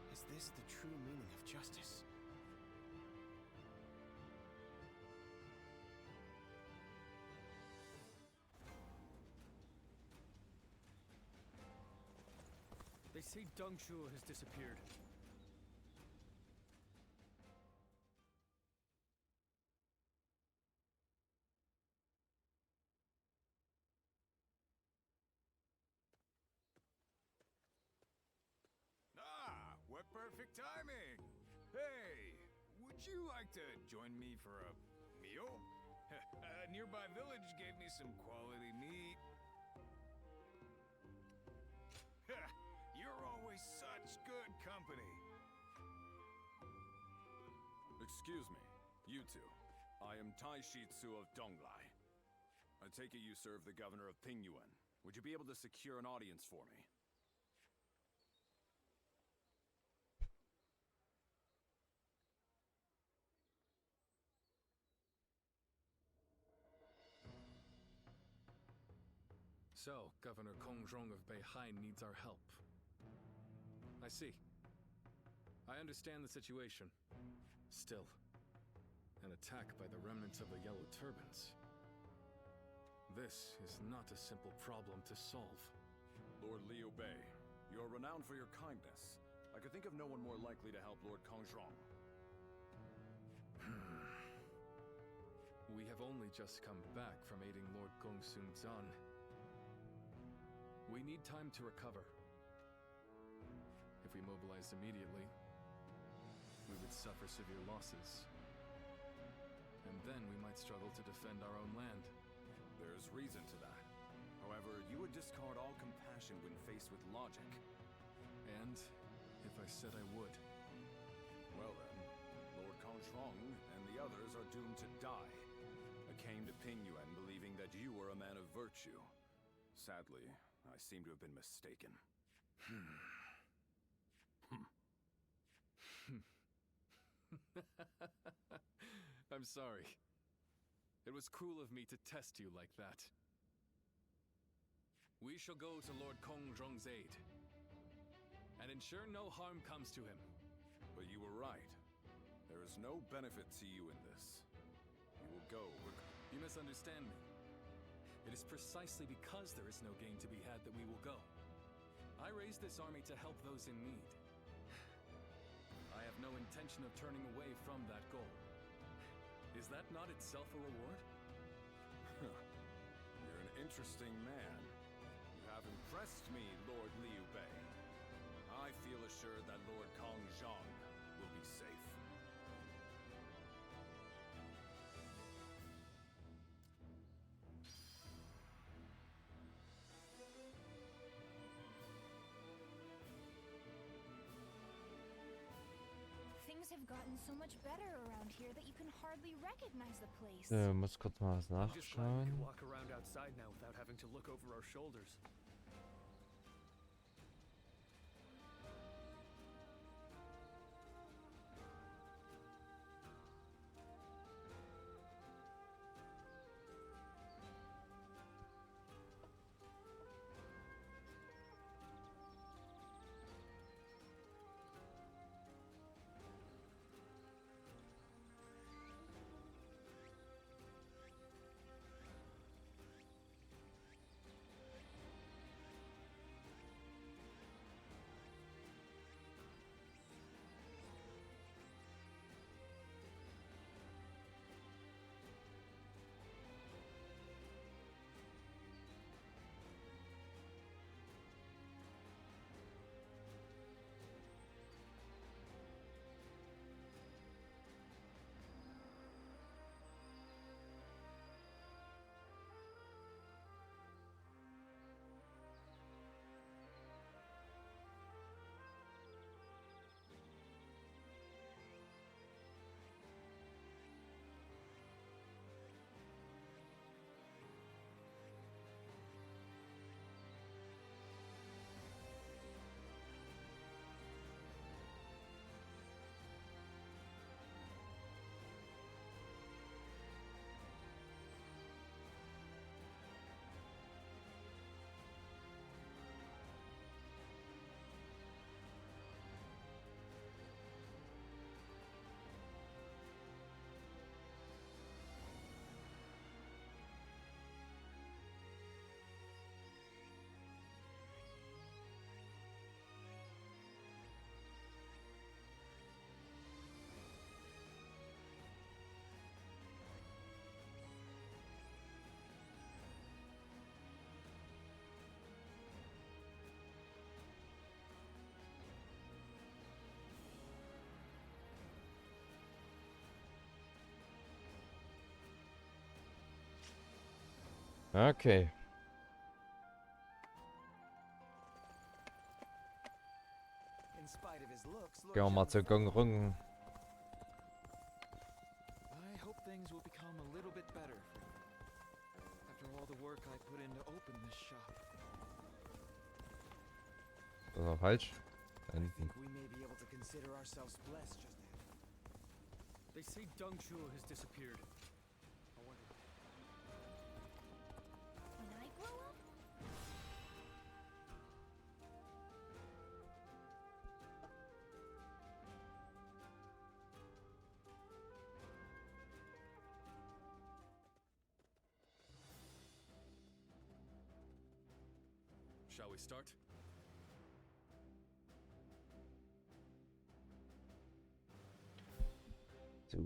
Is this the true meaning of justice? They say Deng Shuo has disappeared. Ah, what perfect timing! Hey, would you like to join me for a meal? A nearby village gave me some quality meat. You're always such good company. Excuse me, you two. I am Tai Shitsu of Donglai. I take it you serve the governor of Pingyuan. Would you be able to secure an audience for me? So, Governor Kongrong of Beihai needs our help. I see. I understand the situation. Still, An attack by the remnants of the Yellow Turbans. This is not a simple problem to solve. Lord Liu Bei, you are renowned for your kindness. I could think of no one more likely to help Lord Kongzhong. We have only just come back from aiding Lord Gongsun Zan. We need time to recover. If we mobilize immediately, we would suffer severe losses. And then we might struggle to defend our own land. There's reason to that. However, you would discard all compassion when faced with logic. And if I said I would? Well then, Lord Kongzhong and the others are doomed to die. I came to Pingyuan believing that you were a man of virtue. Sadly, I seem to have been mistaken. I'm sorry. It was cruel of me to test you like that. We shall go to Lord Kongzhong's aid and ensure no harm comes to him. But you were right. There is no benefit to you in this. You will go. You misunderstand me. It is precisely because there is no gain to be had that we will go. I raised this army to help those in need. I have no intention of turning away from that goal. Is that not itself a reward? You're an interesting man. You have impressed me, Lord Liu Bei. I feel assured that Lord Kongzhong will be safe. Things have gotten so much better around here that you can hardly recognize the place. Muss kurz mal was I'm just glad we can nachschauen. walk around outside now without having to look over our shoulders. Okay. In spite of his looks, Lord Gehen wir mal Zhang zur Gongrung. I hope things will become a little bit better for you. After all the work I put in to open this shop. Das war falsch. Da I hinten. think we may be able to consider ourselves blessed just now. They say Deng Shu has disappeared. I wonder. When I grow up, Shall we start? So.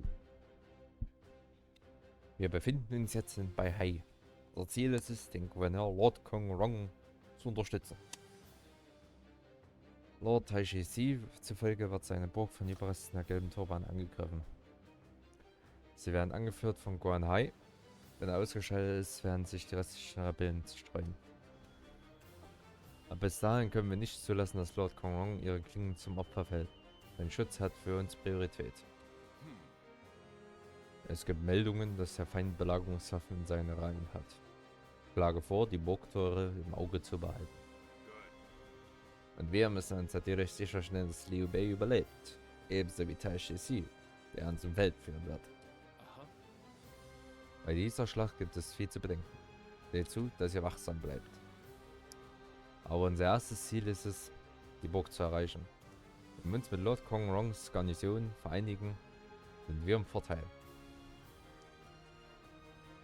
Wir befinden uns jetzt bei Hai. Unser Ziel ist es, den Gouverneur Lord Kongrong zu unterstützen. Lord Taishisi zufolge wird seine Burg von Überresten der gelben Turban angegriffen. Sie werden angeführt von Guan Hai. Wenn er ausgeschaltet ist, werden sich die restlichen Rebellen zerstreuen. Aber bis dahin können wir nicht zulassen, dass Lord Kongrong ihre Klingen zum Opfer fällt. Sein Schutz hat für uns Priorität. Es gibt Meldungen, dass der Feind Belagerungswaffen in seinen Reihen hat. Ich schlage vor, die Burgtore im Auge zu behalten. Und wir müssen uns natürlich sicherstellen, dass Liu Bei überlebt. Ebenso wie Taishisi, der uns im Feld führen wird. Aha. Bei dieser Schlacht gibt es viel zu bedenken. Seht zu, dass ihr wachsam bleibt. Aber unser erstes Ziel ist es, die Burg zu erreichen. Wenn wir uns mit Lord Kongrongs Garnison vereinigen, sind wir im Vorteil.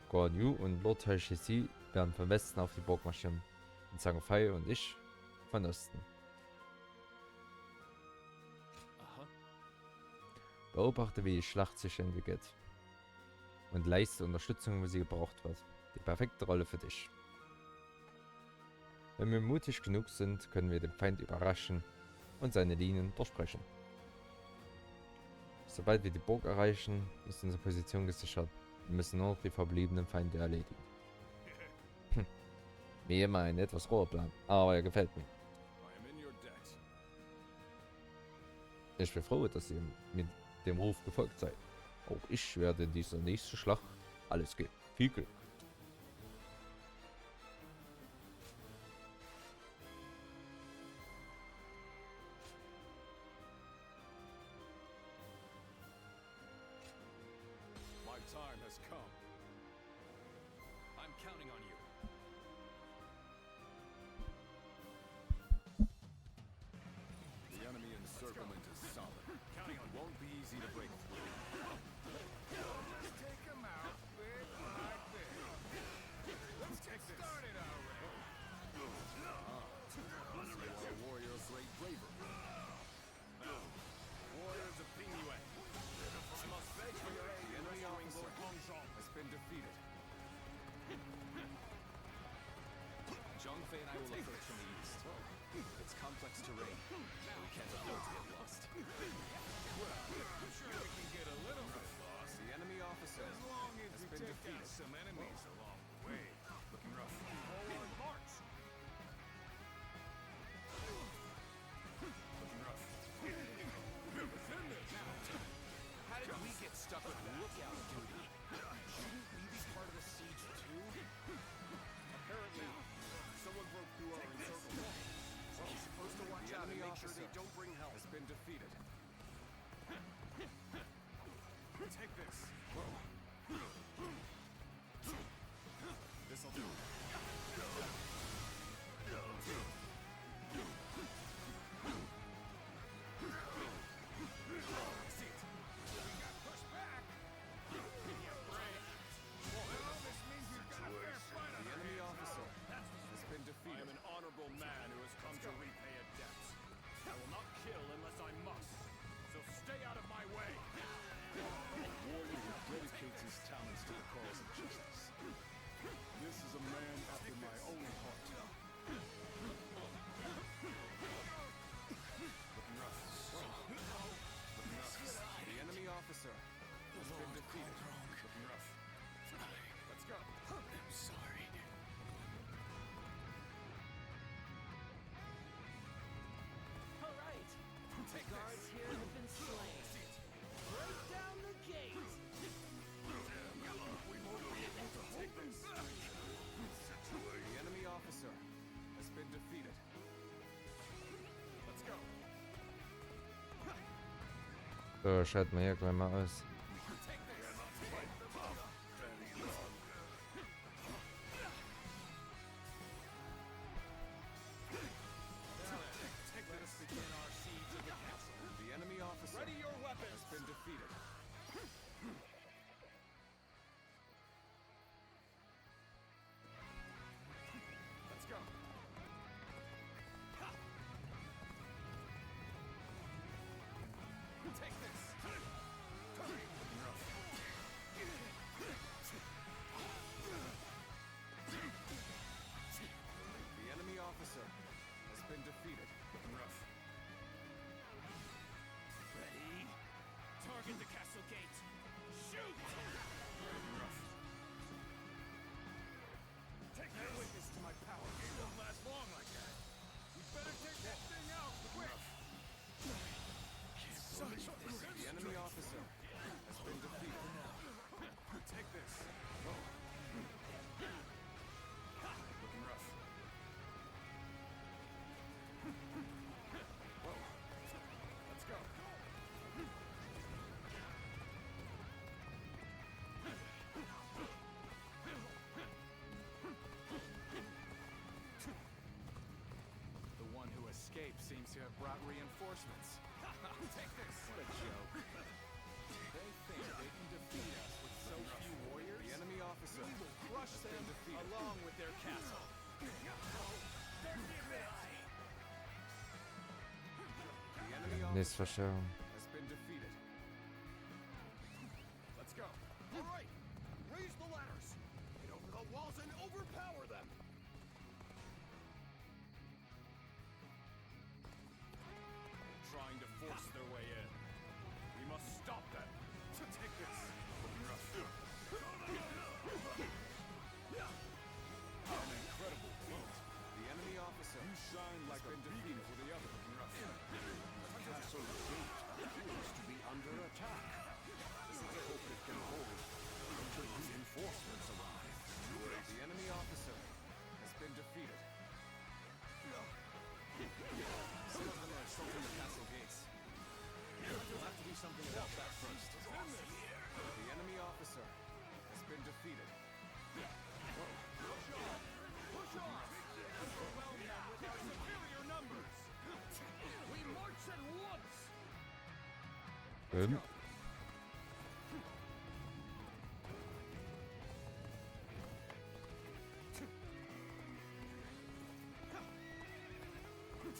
Guan Yu und Lord Taishisi werden von Westen auf die Burg marschieren und Zhang Fei und ich von Osten. Aha. Beobachte, wie die Schlacht sich entwickelt und leiste Unterstützung, wo sie gebraucht wird. Die perfekte Rolle für dich. Wenn wir mutig genug sind, können wir den Feind überraschen und seine Linien durchbrechen. Sobald wir die Burg erreichen, ist unsere Position gesichert. Wir müssen nur noch die verbliebenen Feinde erledigen. Wie immer ein etwas roher Plan, aber er gefällt mir. Ich bin froh, dass ihr mit dem Ruf gefolgt seid. Auch ich werde in dieser nächsten Schlacht alles geben. Viel Glück. My time has come. I'm counting on you. The enemy encirclement is solid. Counting on It won't be easy to break through. Just take him out bit by bit. Let's get started already. You are a warrior of great bravery. Warriors of Pingyue. I must beg for your aid The in enemy rescuing officer Lord Kongzhong. has been defeated. Zhang Fei and I will approach from the east. It's complex terrain, but we can't afford to get lost. I'm sure we can get a little bit lost. The enemy officer As long as has we been take out defeated. some enemies along the way. Looking rough. Forward march. Looking rough. Within this. How did we get stuck with lookout duty? Shouldn't we be part of the siege too? Apparently, someone broke through our encirclement. So we're supposed to watch The out and enemy make sure they officer don't bring help. has been defeated. Take this. This'll do. See it. We got pushed back. Well, this means we've got a fair fight on The our enemy hands. officer That's has been I defeated. am an honorable man who has come to repay a debt. I will not kill unless I must. So stay out of my way. A warrior who dedicates his talents to the cause of justice. This is a man after my own heart. Looking rough. Looking rough. The enemy officer has been defeated. Looking rough. Let's go. I'm sorry. All right. The guards here have been slain. Break down the gate. The enemy officer has been defeated. Let's go. So, schalten wir hier gleich mal aus. Let us begin our siege of the castle. The enemy officer Ready your weapons. has been defeated. Let's go. to have brought reinforcements. Take this. What a joke. They think they can defeat us with so few warriors? The enemy officer We will crush has them been defeated. along with their castle. The enemy Nächste officer Verstärkung. has been defeated. Let's go. All right, raise the ladders. Get over the walls and overpower them. Trying to force their way in. We must stop them. Take this. An incredible feat. The enemy officer you shine like a beacon for the other. The castle gate appears to be under attack. I hope it can hold until reinforcements arrive. The enemy officer has been defeated. Some of them are assaulting the castle gates. We'll have to do something about that first. The enemy officer has been defeated. Push on! Overwhelm them with our superior numbers! We march at once! Boom.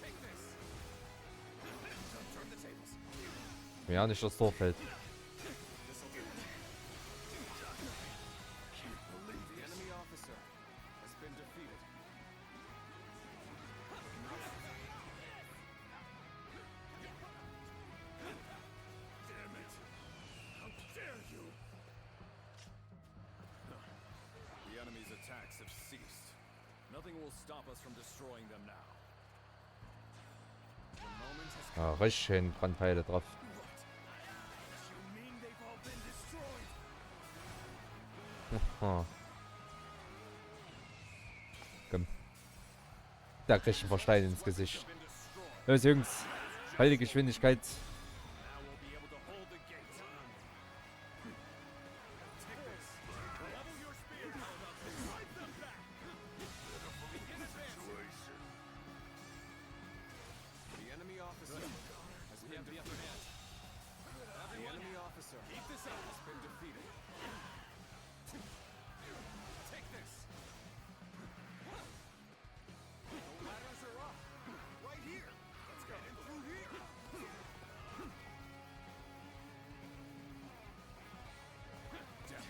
Take this. Turn the tables. Ja, nicht das Tor fällt. The enemy officer has been defeated. Damn it! How dare you! The enemy's attacks have ceased. Nothing will stop us from destroying them now. The moment has Ah, richtig schön Brandpfeile drauf. You mean they've all been destroyed? Ah. Komm. Da kriegt ein Verstein ins Gesicht. Los Jungs, halt die Geschwindigkeit. now we'll be able to hold the gates. Take this! Level your spears! Drive them back! Begin advancing! The enemy officer has been The defeated. upper hand. The enemy officer Keep this up. has been defeated. Take this. The ladders are up! Right here! Let's go! And through here! Damn it.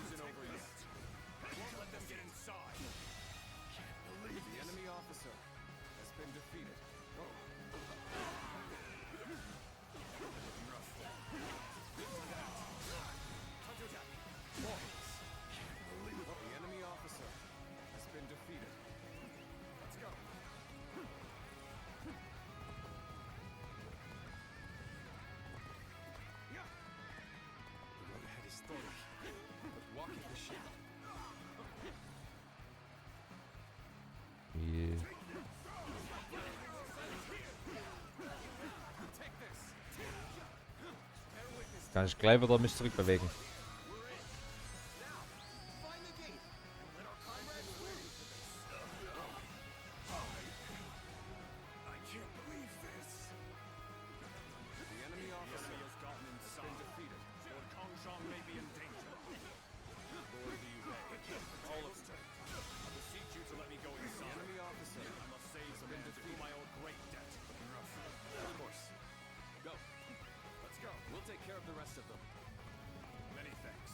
Isn't over yet. Won't let them get inside! The enemy officer has been defeated. The enemy officer has been defeated. Let's go. The road ahead is thorny, but walking the ship. Yeah. Take this. Kann ich gleich wieder mich zurückbewegen. Find the gate! Let our comrades win! I can't believe this! The enemy officer has gotten inside. Been defeated. Lord Kongshang may be in danger. Lord Liu Bei, all of you, I beseech you to let me go inside. The enemy officer I must save the man to whom I owe great debt. Of course. Go. Let's go. We'll take care of the rest of them. Many thanks.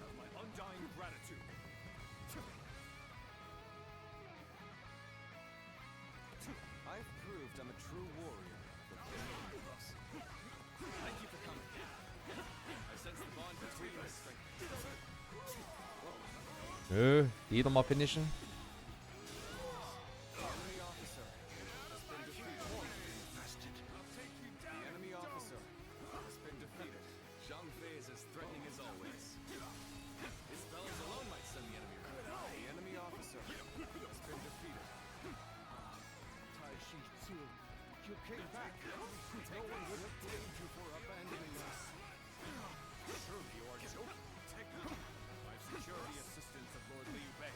Have my undying gratitude. I've proved I'm a true warrior. Thank you for coming. I sense the bond between us strengthens. Nö, jeder mal finishen. The enemy officer has been defeated. The enemy officer has been defeated. Zhang Fei is as threatening as always. His spells alone might send the enemy around. The enemy officer has been defeated. Tai Shi Tzu, you came back. No one would have blamed you for abandoning us. Surely you are joking. Take them. I've secured the assistance of Lord Liu Bei.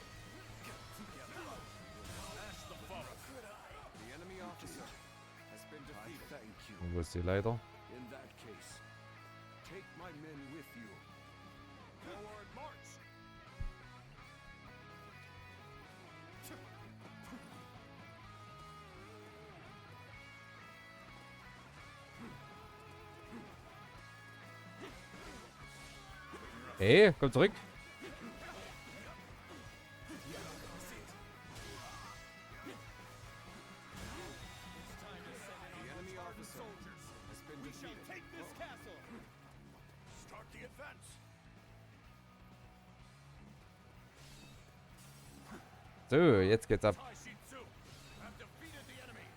ist die leider. In that case, take my men with you. Forward march! Hey, komm zurück. The enemy officer has been defeated. Take this castle! Start the advance! So, jetzt geht's ab. Taishitsu have defeated the enemy!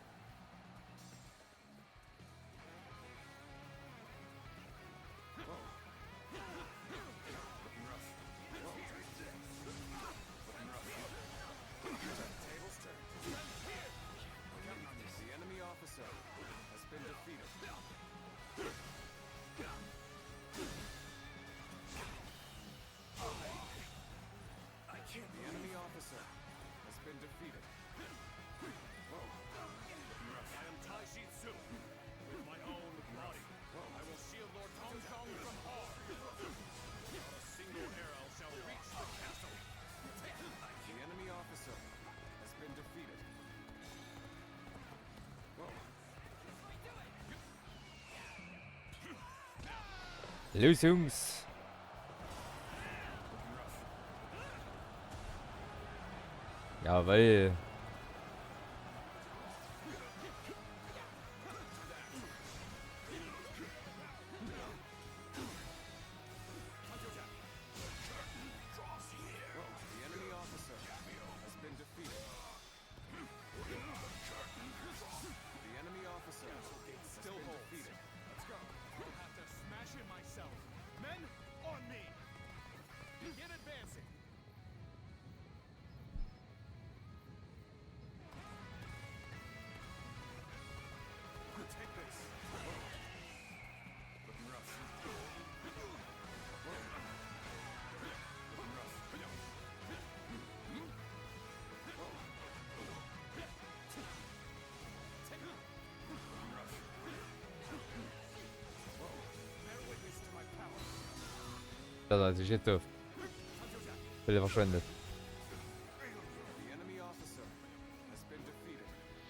Tables turned. The enemy officer has been defeated. The enemy officer has been defeated. I am Taishitsu. With my own body, I will shield Lord Tongchong from harm. Not a single arrow shall reach the castle. The enemy officer has been defeated. Los, Jungs. Jawohl. The enemy officer has been defeated. The enemy officer still defeated. Let's go. I'll have to smash it myself. Men, on me! Begin advancing. Take this. Looking rough. Das ist jetzt doof. Bitte verschwendet. The enemy officer has been defeated.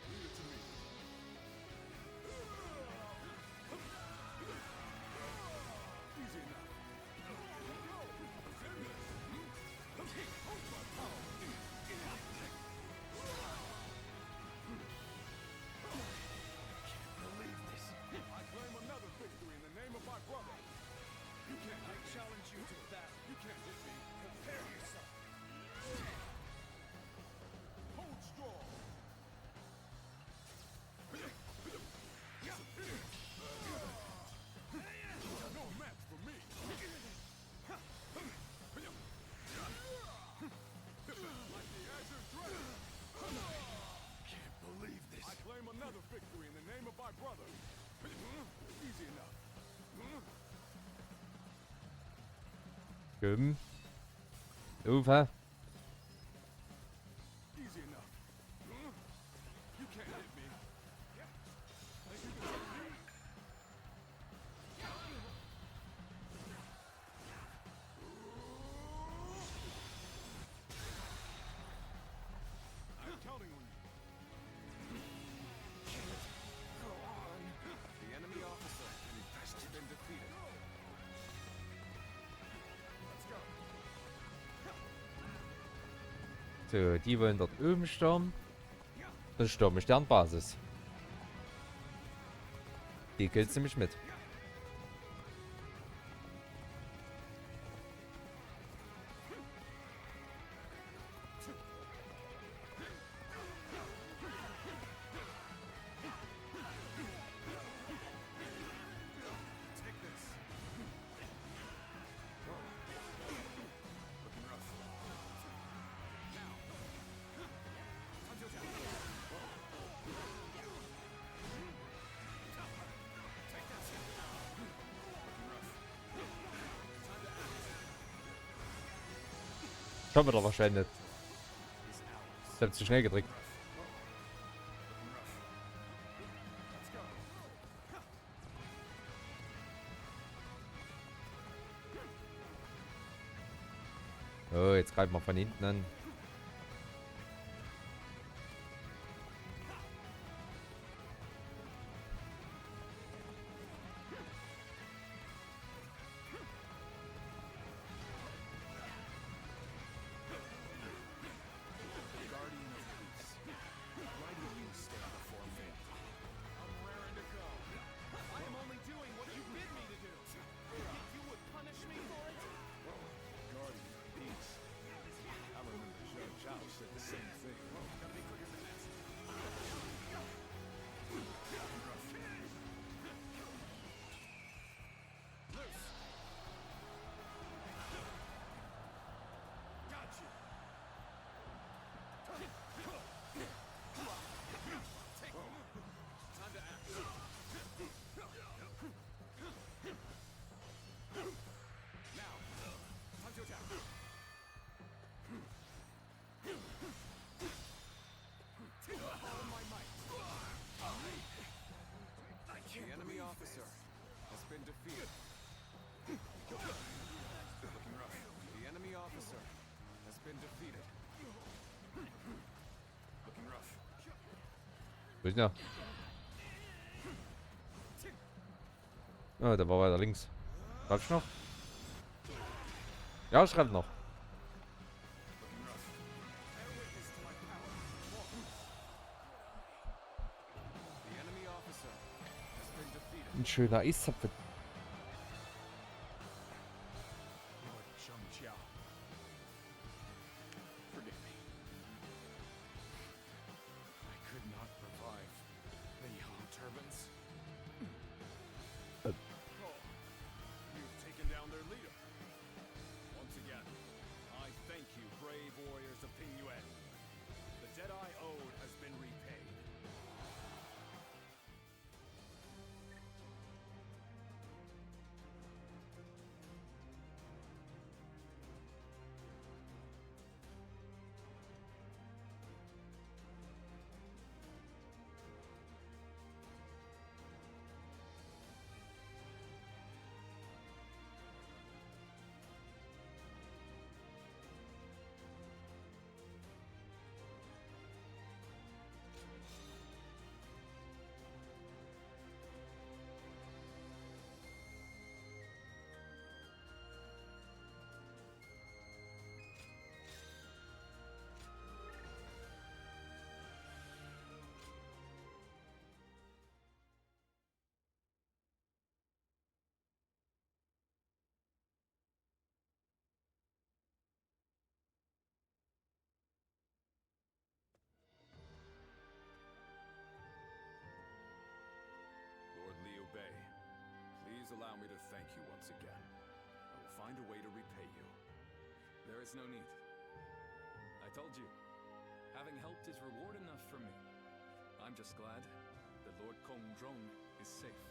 Leave it to me. Easy enough. Believe this. I claim another victory in the name of my brother. You can't. I challenge you to that. You can't hit me. Prepare yourself. Hold strong. No match for me. Like the Azure Dragon. Can't believe this. I claim another victory in the name of my brother. Easy enough. Güm. Ufer. Easy enough. You can't hit me. I'm counting on you. Go on. The enemy officer has been defeated. Let's go. So, die wollen dort oben stürmen. Das stürme ich deren Basis. Die killt nämlich mit. Take this. Looking rough. Now. Take this. Looking rough. Time to act. Schon wieder verschwendet. Ich hab zu schnell gedrückt. Looking rough. Let's go. Oh, jetzt greifen wir von hinten an. Guardian of Peace. Why do you stand before me? I'm raring to go. I am only doing what you bid me to do. Yet you would punish me for it? Guardian of Peace. I remember Zhao Zhao said the same thing. Gotta be quicker than that. Loose. Got you. Take me. Time to act. Now, time to attack. All my might. The enemy officer has been defeated. Looking rough. The enemy officer has been defeated. Looking rough. Wo ist denn der? Oh, der war weiter links. Schreibst du noch? Ja, schreib noch. Looking rough. Bear witness to my power. The enemy officer has been defeated. Ein schöner Eiszapfel. Lord Zhongqiao. Forgive me. I could not revive the yellow turbans. Oh, you've taken down their leader. Once again, I thank you, brave warriors of Ping Yuan. The debt I owed has been repaid. Lord Liu Bei, please allow me to thank you once again. I will find a way to repay you. There is no need. I told you, having helped is reward enough for me. I'm just glad that Lord Kongzhong is safe.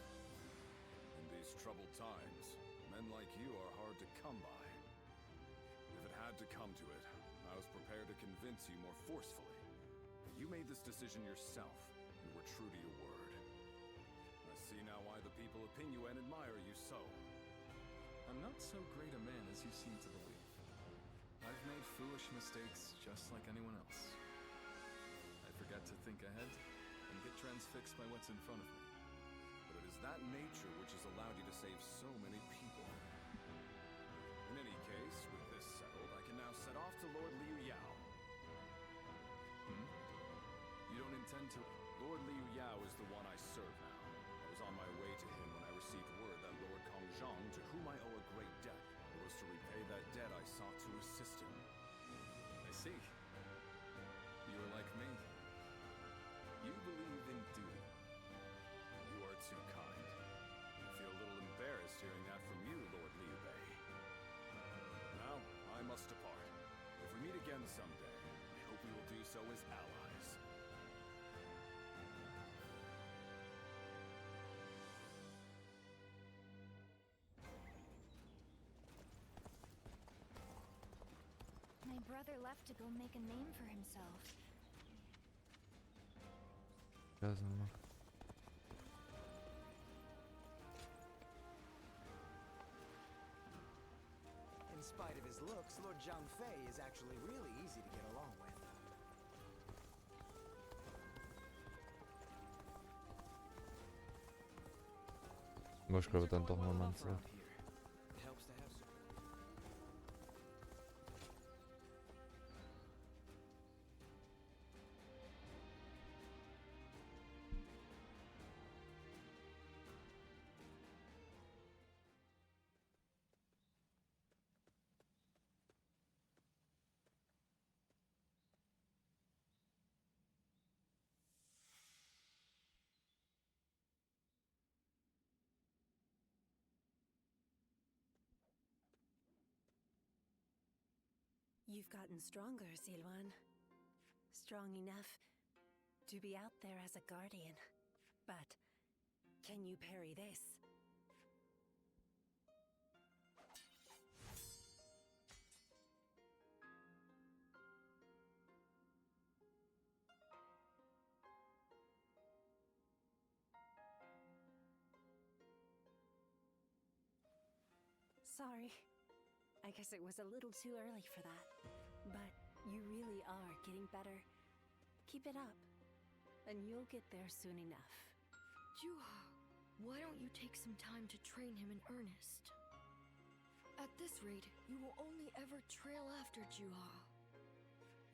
In these troubled times, men like you are hard to come by. If it had to come to it, I was prepared to convince you more forcefully. But you made this decision yourself, and were true to your word. I see now why the people of Ping Yuan admire you so. I'm not so great a man as you seem to believe. I've made foolish mistakes just like anyone else. I forget to think ahead and get transfixed by what's in front of me. But it is that nature which has allowed you to save so many people. In any case, with this settled, I can now set off to Lord Liu Yao. You don't intend to... Lord Liu Yao is the one I serve now. I was on my way to him when I received word that Lord Kongzhong, to whom I owe a great debt, it was to repay that debt I sought to assist him. I see. You are like me. You believe in duty. You are too kind. I feel a little embarrassed hearing that from you, Lord Liu Bei. Now, I must depart. If we meet again someday, I hope we will do so as allies. My brother left to go make a name for himself. In spite of his looks, Lord Zhang Fei is actually really easy to get along with. Muss ich glaube Things are dann doch going mal well machen. enough around here. It helps to have support. You've gotten stronger, Silwan. Strong enough to be out there as a guardian. But can you parry this? Sorry. I guess it was a little too early for that. But you really are getting better. Keep it up, and you'll get there soon enough. Juha, why don't you take some time to train him in earnest? At this rate, you will only ever trail after Juha.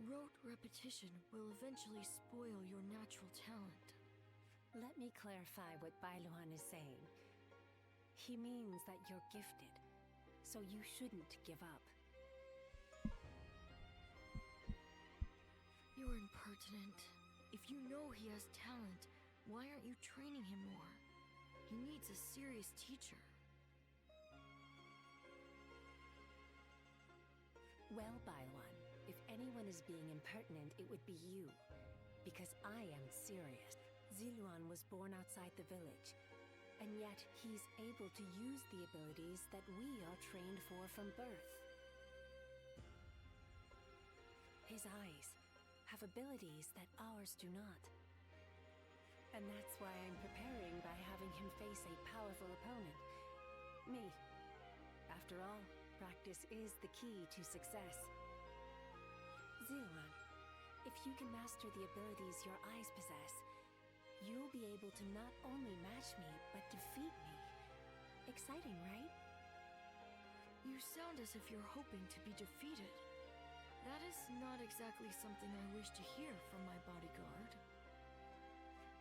Rote repetition will eventually spoil your natural talent. Let me clarify what Bailuan is saying. He means that you're gifted, so you shouldn't give up. You're impertinent. If you know he has talent, why aren't you training him more? He needs a serious teacher. Well, Bailuan, if anyone is being impertinent, it would be you. Because I am serious. Ziluan was born outside the village, and yet he's able to use the abilities that we are trained for from birth. His eyes have abilities that ours do not. And that's why I'm preparing by having him face a powerful opponent. Me. After all, practice is the key to success. Ziluan, if you can master the abilities your eyes possess, you'll be able to not only match me, but defeat me. Exciting, right? You sound as if you're hoping to be defeated. That is not exactly something I wish to hear from my bodyguard.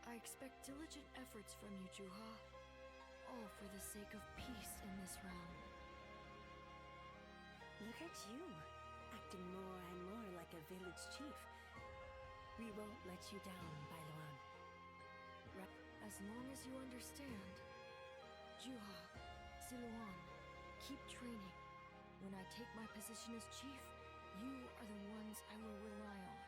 I expect diligent efforts from you, Juha. All for the sake of peace in this realm. Look at you, acting more and more like a village chief. We won't let you down, Bailuan. As long as you understand. Juha, Ziluan, keep training. When I take my position as chief, you are the ones I will rely on.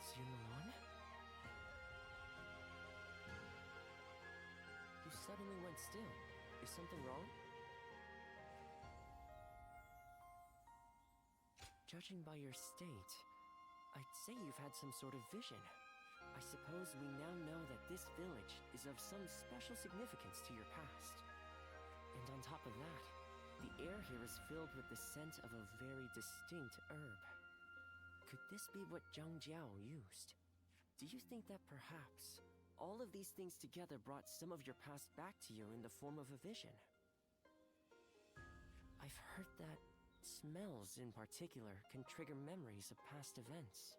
Ziluan? You suddenly went still. Is something wrong? Judging by your state, I'd say you've had some sort of vision. I suppose we now know that this village is of some special significance to your past. And on top of that, the air here is filled with the scent of a very distinct herb. Could this be what Zhang Jiao used? Do you think that perhaps all of these things together brought some of your past back to you in the form of a vision? I've heard that smells in particular can trigger memories of past events.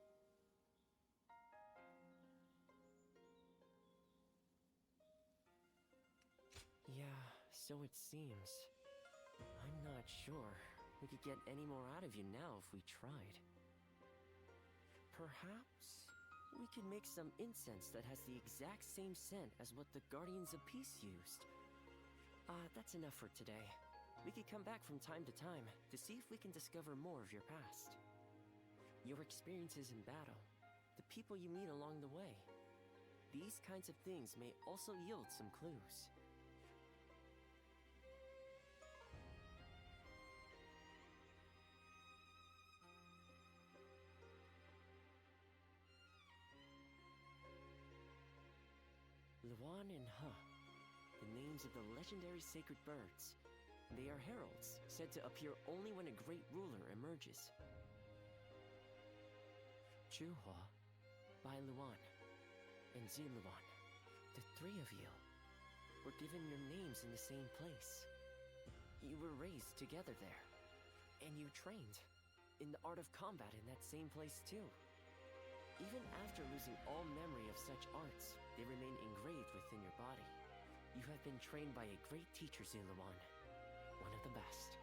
Yeah, so it seems. I'm not sure we could get any more out of you now if we tried. Perhaps we could make some incense that has the exact same scent as what the Guardians of Peace used. That's enough for today. We could come back from time to time to see if we can discover more of your past. Your experiences in battle, the people you meet along the way. These kinds of things may also yield some clues. Luan and Huh, the names of the legendary sacred birds. They are heralds, said to appear only when a great ruler emerges. Juhua, Bai Luan, and Ziluan, the three of you, were given your names in the same place. You were raised together there, and you trained in the art of combat in that same place too. Even after losing all memory of such arts, they remain engraved within your body. You have been trained by a great teacher, Ziluan, one of the best.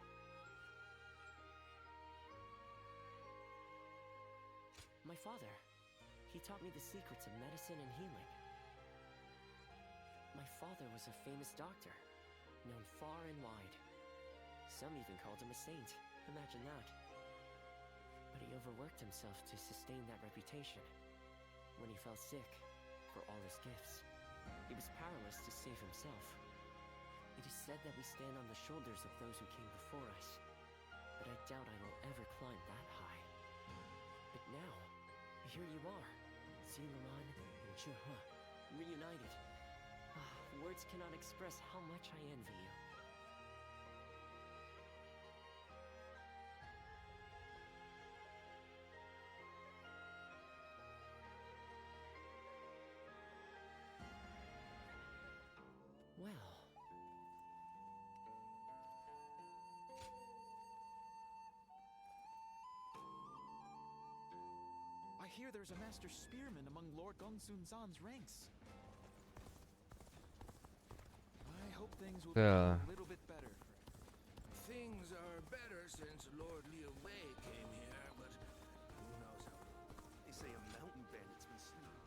My father, he taught me the secrets of medicine and healing. My father was a famous doctor, known far and wide. Some even called him a saint, imagine that. But he overworked himself to sustain that reputation. When he fell sick, for all his gifts, he was powerless to save himself. It is said that we stand on the shoulders of those who came before us, but I doubt I will ever climb that high. But now, here you are, Ziluan and Juhua, reunited. Words cannot express how much I envy you. Well. I hear there's a master spearman among Lord Gongsun Zan's ranks. I hope things will be a little bit better. Things are better since Lord Liu Wei came here, but who knows how. They say a mountain bandit's been slain.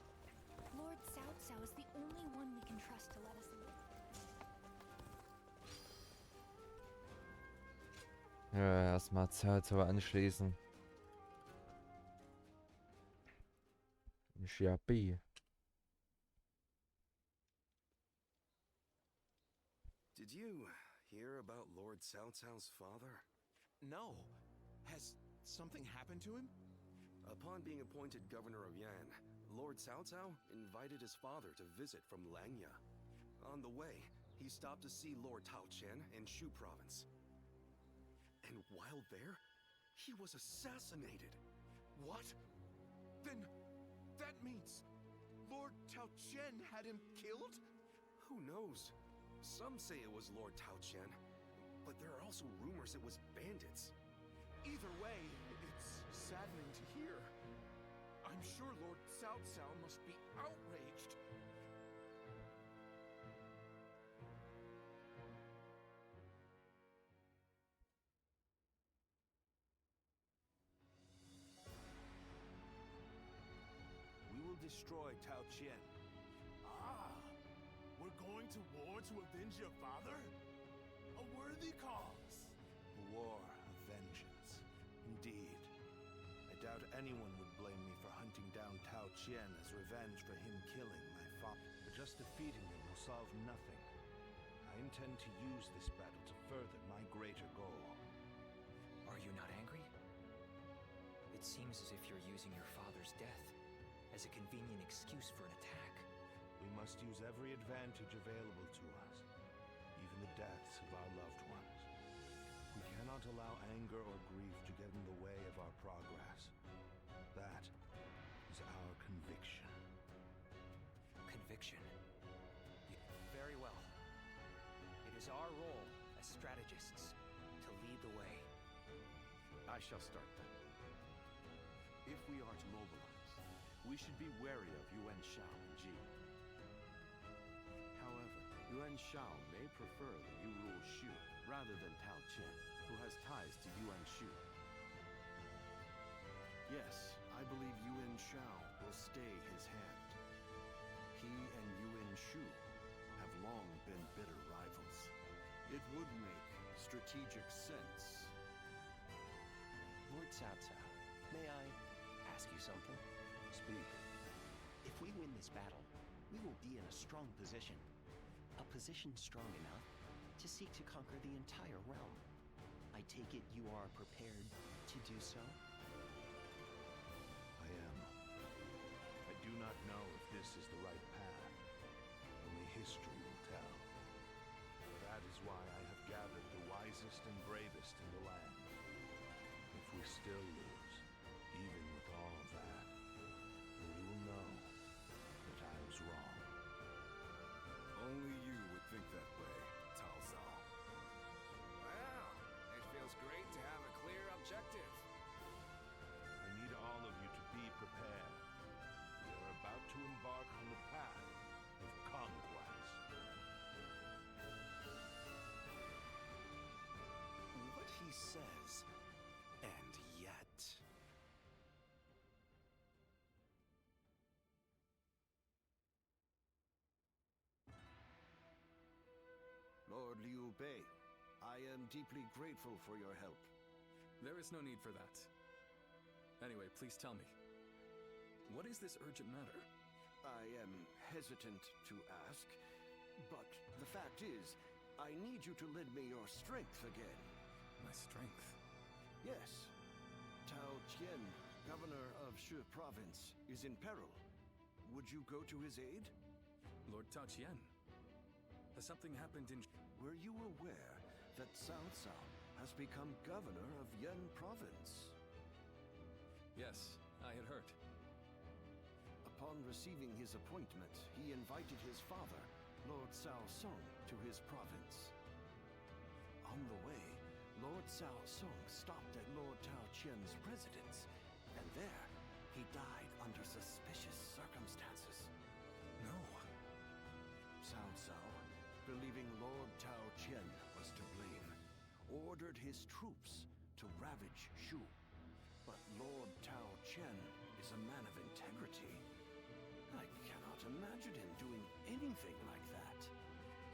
Lord Cao Cao is the only one we can trust to let us live. Ja, erstmal Cao Cao anschließen. Xiabi. Did you hear about Lord Cao Cao's father? No. Has something happened to him? Upon being appointed governor of Yan, Lord Cao Cao invited his father to visit from Langya. On the way, he stopped to see Lord Tao Qian in Shu province. And while there, he was assassinated. What? Then that means Lord Tao Qian had him killed? Who knows? Some say it was Lord Tao Qian, but there are also rumors it was bandits. Either way, it's saddening to hear. I'm sure Lord Cao Cao must be outraged. We will destroy Tao Qian. Ah, we're going to war to avenge your father? A worthy cause. War of vengeance. Indeed. I doubt anyone would blame me for hunting down Tao Qian as revenge for him killing my father. But just defeating him will solve nothing. I intend to use this battle to further my greater goal. Are you not angry? It seems as if you're using your father's death as a convenient excuse for an attack. We must use every advantage available to us, even the deaths of our loved ones. We cannot allow anger or grief to get in the way of our progress. That is our conviction. Conviction? Very well. It is our role as strategists to lead the way. I shall start then. If we are to mobilize, we should be wary of Yuan Shao and Ji. However, Yuan Shao may prefer that you rule Shu rather than Tao Qian, who has ties to Yuan Shu. Yes, I believe Yuan Shao will stay his hand. He and Yuan Shu have long been bitter rivals. It would make strategic sense. Lord Cao Cao, may I ask you something? Speak. If we win this battle, we will be in a strong position. A position strong enough to seek to conquer the entire realm. I take it you are prepared to do so? I am. I do not know if this is the right path. Only wisest and bravest in the land. If we still lose, even with all of that, then you will know that I was wrong. Only you would think that way, Tal Zal. Well, it feels great to have a clear objective. I need all of you to be prepared. We are about to embark on the path of conquest. What he says, and yet... Lord Liu Bei, I am deeply grateful for your help. There is no need for that. Anyway, please tell me. What is this urgent matter? I am hesitant to ask, but the fact is, I need you to lend me your strength again. My strength? Yes. Tao Qian, governor of Shu province, is in peril. Would you go to his aid? Lord Tao Qian? Has something happened in... Were you aware that Cao Cao has become governor of Yan province? Yes, I had heard. Upon receiving his appointment, he invited his father, Lord Cao Song, to his province. On the way, Lord Cao Song stopped at Lord Tao Qian's residence, and there, he died under suspicious circumstances. No. Cao Cao, believing Lord Tao Qian was to blame, ordered his troops to ravage Shu. But Lord Tao Qian is a man of integrity. I cannot imagine him doing anything like that.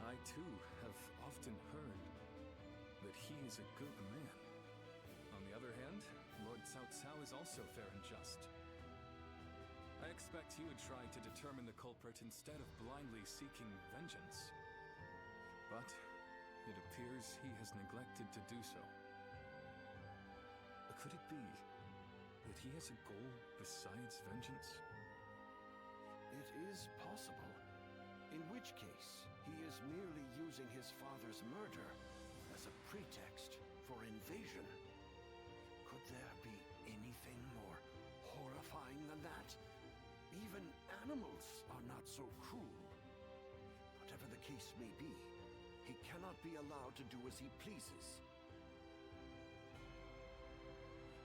I too have often heard that he is a good man. On the other hand, Lord Cao Cao is also fair and just. I expect he would try to determine the culprit instead of blindly seeking vengeance. But it appears he has neglected to do so. Could it be that he has a goal besides vengeance? It is possible. In which case, he is merely using his father's murder as a pretext for invasion. Could there be anything more horrifying than that? Even animals are not so cruel. Whatever the case may be, he cannot be allowed to do as he pleases.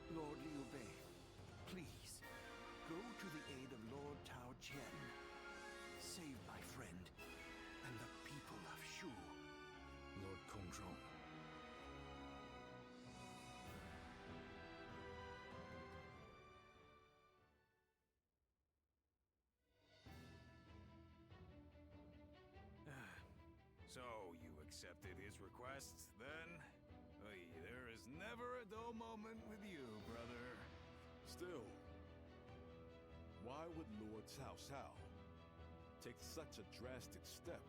Lord Liu Bei, please, go to the aid of Lord Tao Qian. Save my friend and the people of Shu. Lord Kongzhong. So, you accepted his request, then? Oy, there is never a dull moment with you, brother. Still, why would Lord Cao Cao take such a drastic step?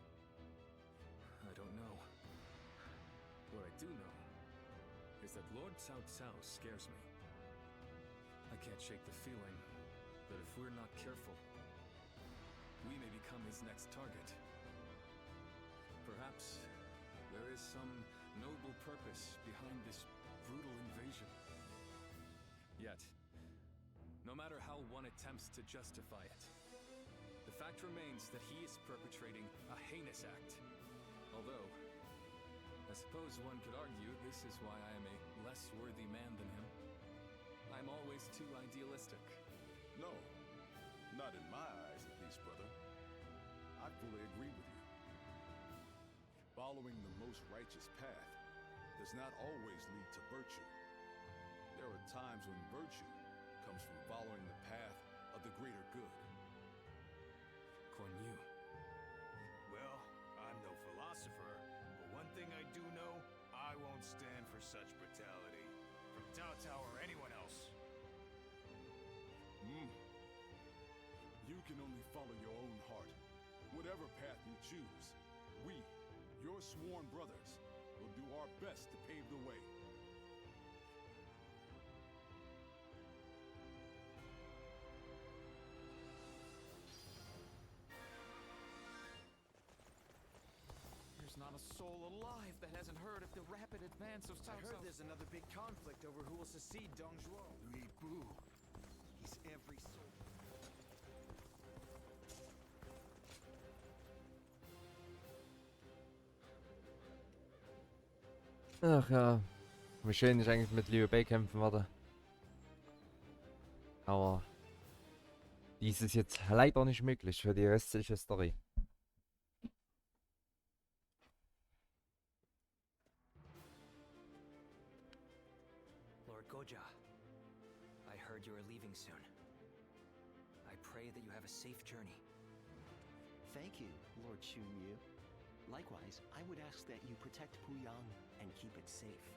I don't know. What I do know is that Lord Cao Cao scares me. I can't shake the feeling that if we're not careful, we may become his next target. Perhaps there is some noble purpose behind this brutal invasion. Yet, no matter how one attempts to justify it, the fact remains that he is perpetrating a heinous act. Although, I suppose one could argue this is why I am a less worthy man than him. I'm always too idealistic. No, not in my eyes at least, brother. I fully agree with you. Following the most righteous path does not always lead to virtue. There are times when virtue comes from following the path of the greater good. Kuan Yu. Well, I'm no philosopher, but one thing I do know, I won't stand for such brutality. From Cao Cao or anyone else. You can only follow your own heart. Whatever path you choose, we, your sworn brothers, will do our best to pave the way. There's not a soul alive that hasn't heard of the rapid advance of Cao I heard Cao's. there's another big conflict over who will succeed Dong Zhuo. Li Bu. He's every soul. Ach ja. Wie schön ich eigentlich mit Liu Bei kämpfen werde. Aber dies ist jetzt leider nicht möglich für die restliche Story. Lord Goja, I heard you are leaving soon. I pray that you have a safe journey. Thank you, Lord Xunyu. Likewise, I would ask that you protect Puyang and keep it safe.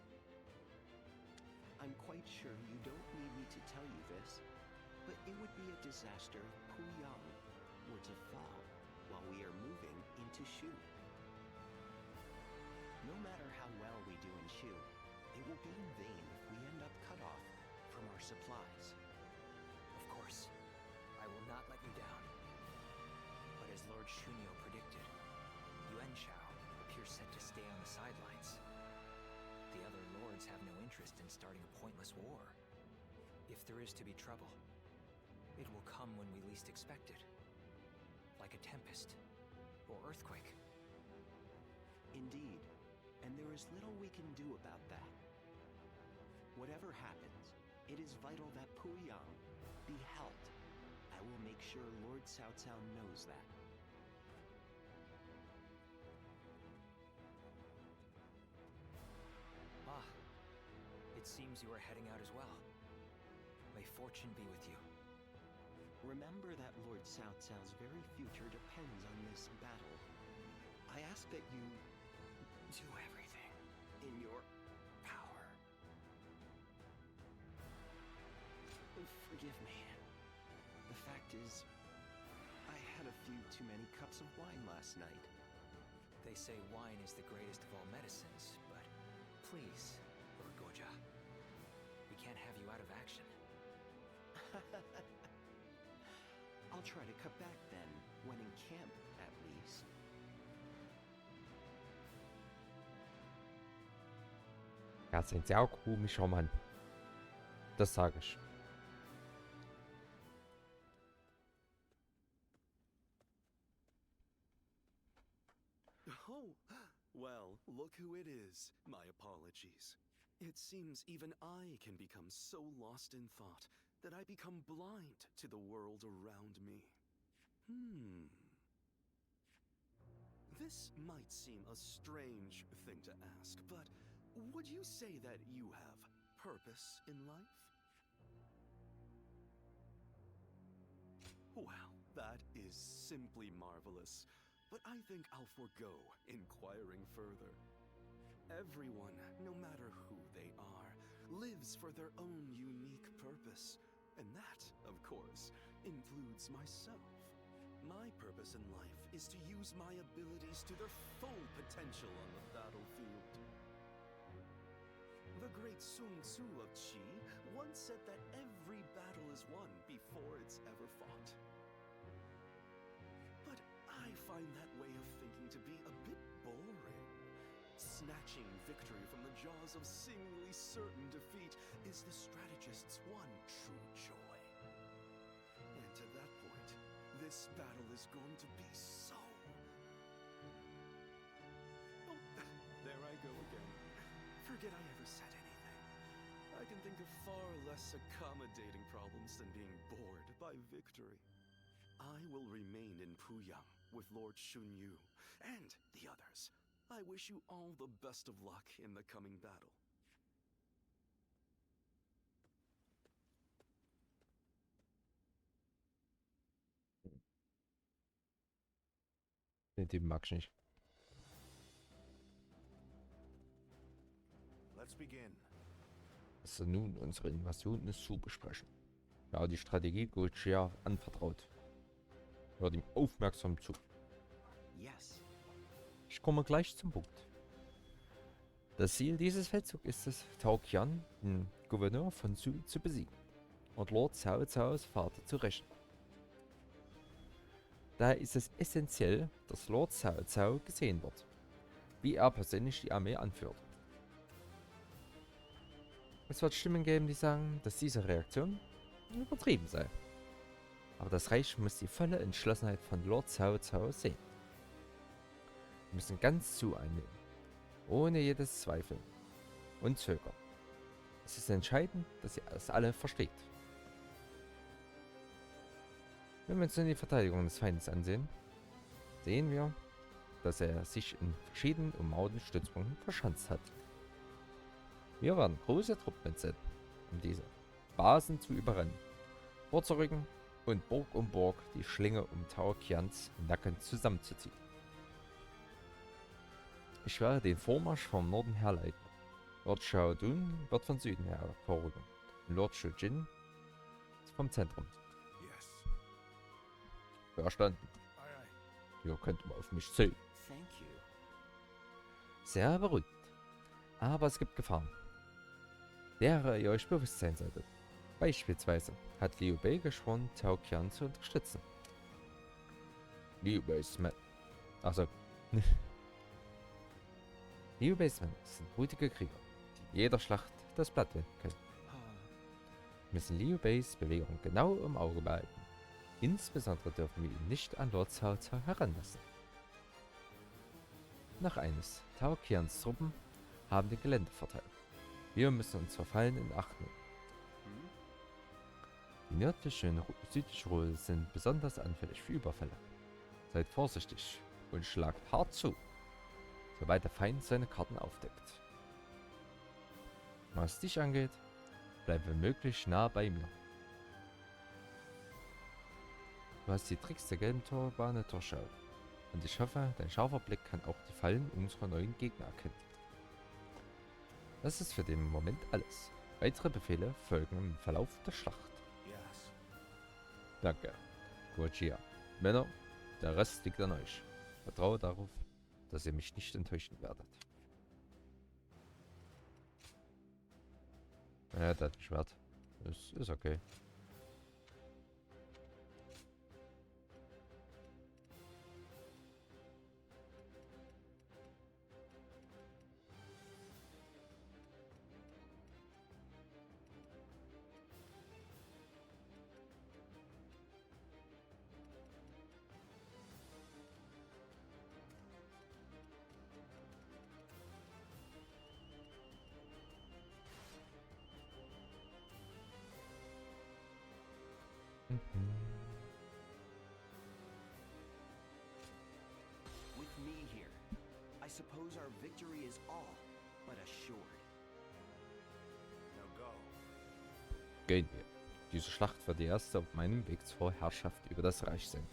I'm quite sure you don't need me to tell you this, but it would be a disaster if Puyang were to fall while we are moving into Shu. No matter how well we do in Shu, it will be in vain if we end up cut off from our supplies. Of course, I will not let you down. But as Lord Shunyo predicted, Yuan Shao appears set to stay on the sidelines. The other lords have no interest in starting a pointless war. If there is to be trouble, it will come when we least expect it. Like a tempest or earthquake. Indeed, and there is little we can do about that. Whatever happens, it is vital that Puyang be helped. I will make sure Lord Cao Cao knows that. Ah, it seems you are heading out as well. May fortune be with you. Remember that Lord Cao Cao's very future depends on this battle. I ask that you do everything in your power. Forgive me. The fact is, I had a few too many cups of wine last night. They say wine is the greatest of all medicines, but please, Lord Goja, we can't have you out of action. I'll try to cut back then, when in camp, at least. Er ist ein sehr komischer Mann. Das sage ich. Oh, well, look who it is. My apologies. It seems even I can become so lost in thought that I become blind to the world around me. This might seem a strange thing to ask, but would you say that you have purpose in life? Well, that is simply marvelous, but I think I'll forego inquiring further. Everyone, no matter who they are, lives for their own unique purpose, and that, of course, includes myself. My purpose in life is to use my abilities to their full potential on the battlefield. The great Sun Tzu of Qi once said that every battle is won before it's ever fought. But I find that way of thinking to be a bit boring. Snatching victory from the jaws of seemingly certain defeat is the strategist's one true joy. And to that point, this battle is going to be so... Oh, there I go again. Forget I ever said anything. I can think of far less accommodating problems than being bored by victory. I will remain in Puyang with Lord Shunyu and the others. I wish you all the best of luck in the coming battle. Den Typen mag ich nicht. Let's begin. Also nun unsere Invasion ist zu besprechen. Ja, die Strategie Goja anvertraut. Hört ihm aufmerksam zu. Yes. Ich komme gleich zum Punkt. Das Ziel dieses Feldzugs ist es, Tao Qian, den Gouverneur von Su, zu besiegen und Lord Cao Caos Vater zu rächen. Daher ist es essentiell, dass Lord Cao Cao gesehen wird. wie er persönlich die Armee anführt. Es wird Stimmen geben, die sagen, dass diese Reaktion übertrieben sei. Aber das Reich muss die volle Entschlossenheit von Lord Cao Cao sehen. Wir müssen ganz zu einnehmen, ohne jedes Zweifeln und Zögern. Es ist entscheidend, dass ihr es alle versteht. Wenn wir uns nun die Verteidigung des Feindes ansehen, sehen wir, dass er sich in verschiedenen ummauerten Stützpunkten verschanzt hat. Wir werden große Truppen mitsenden, um diese Basen zu überrennen, vorzurücken und Burg um Burg die Schlinge um Tao Qians Nacken zusammenzuziehen. Ich werde den Vormarsch vom Norden her leiten. Lord Xiaodun wird von Süden her vorrücken und Lord Shujin vom Zentrum. Verstanden. Ihr könnt mal auf mich zählen. Sehr beruhigt. Aber es gibt Gefahren, derer ihr euch bewusst sein solltet. Beispielsweise hat Liu Bei geschworen, Tao Qian zu unterstützen. Liu Bei's Männer. Also. Liu Bei's Männer sind mutige Krieger, die jeder Schlacht das Blatt wenden können. Wir müssen Liu Beis Bewegung genau im Auge behalten. Insbesondere dürfen wir ihn nicht an Lord Cao Cao heranlassen. Noch eines, Tao Qians Truppen haben den Geländevorteil. Wir müssen uns vor Fallen in Acht nehmen. Die nördliche und südliche Rolle sind besonders anfällig für Überfälle. Seid vorsichtig und schlagt hart zu, sobald der Feind seine Karten aufdeckt. Was dich angeht, bleib wenn möglich nah bei mir. Du hast die Tricks der gelben Turbane durchschaut und ich hoffe, dein scharfer Blick kann auch die Fallen unserer neuen Gegner erkennen. Das ist für den Moment alles. Weitere Befehle folgen im Verlauf der Schlacht. Danke, Guajia. Männer, der Rest liegt an euch. Vertraue darauf, dass ihr mich nicht enttäuschen werdet. Ja, das Schwert. Das ist okay. With me here, I suppose our victory is all but assured. Now go. Gehen wir. Diese Schlacht wird die erste auf meinem Weg zur Herrschaft über das Reich sein.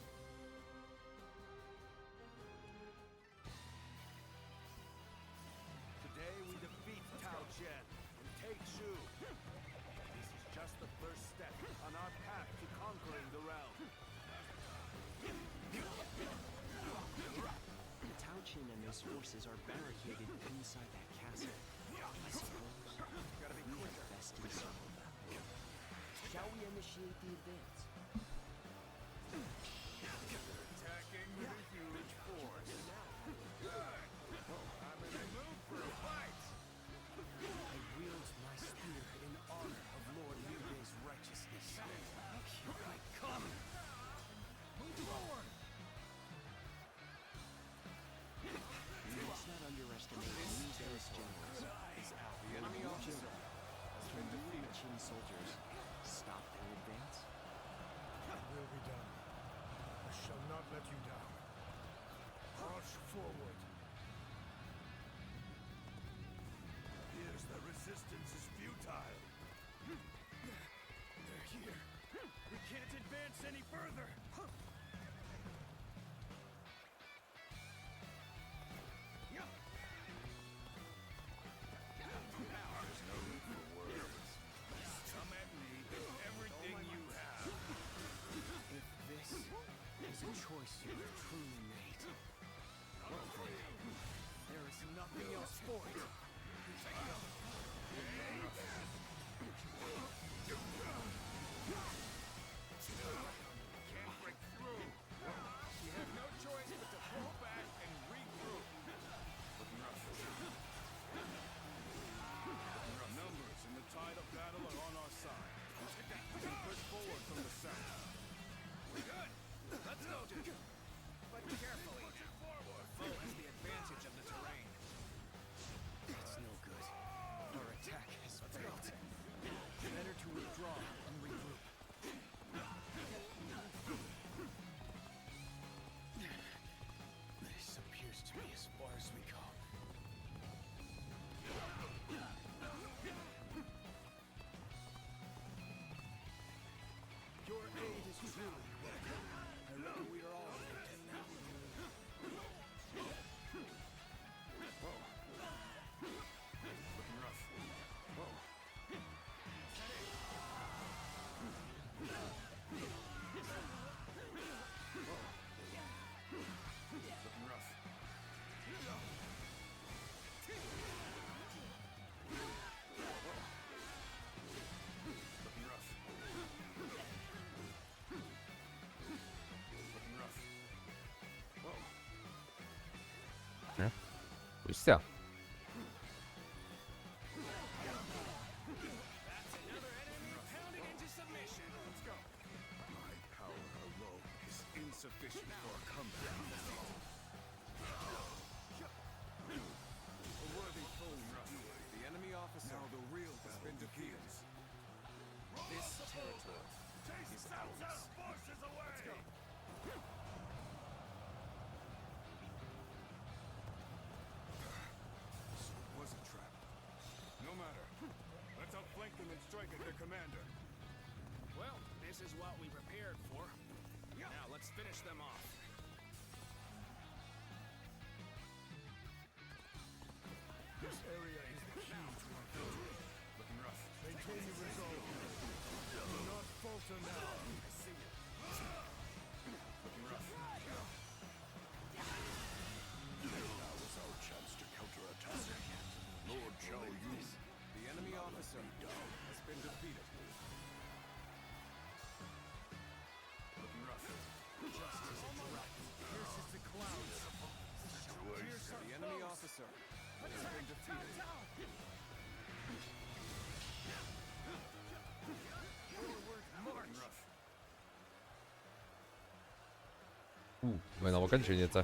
Today we defeat Tao Qian and take Shu. This is just the first step on our path to conquering the realm. The Tao Qian and his forces are barricaded inside that castle. I suppose we have best encircle them. Shall we initiate the advance? Attacking with a huge force. Good. I'm in the mood for a fight. I wield my spear in honor of Lord Liu Bei's righteousness. Here I come! Move forward! We must not underestimate Liu Bei's generals. The enemy officer has been defeated. Qin soldiers stop their advance? It will be done. I shall not let you down. March forward. Here's the resistance is futile. They're here. We can't advance any further. There's no need for words. Come at me with everything you have. If this is a choice you have truly made, well then, there is nothing else for it. Can't break through. We have no choice but to pull back and regroup. But not Ja. Wo ist der? Insufficient for a comeback. A worthy foe, the enemy officer. Now the real has been defeated. This territory is ours. Let's go. So it was a trap. No matter. Let's outflank them and strike at their commander. Well, this is what we prepared for. Now let's finish them off. This area is the key to our victory. Looking rough. Maintain your resolve. Do not falter now. I see you. Looking rough. Now is our chance to counterattack. Lord Zhao Yun. The enemy officer has been defeated. Looking rough. Justice pierces the clouds. The enemy officer has been defeated. Looking rough. Wenn aber ganz schön jetzt. We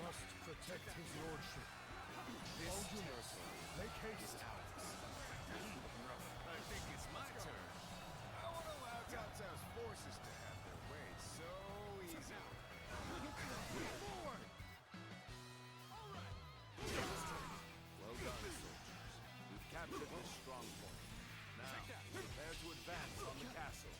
must protect his lordship. This territory. Make haste. I think it's my turn. I won't allow Cao Cao's forces to have their way so easily. Forward! Well done, soldiers. We've captured this strong point. Now, prepare to advance on the castle.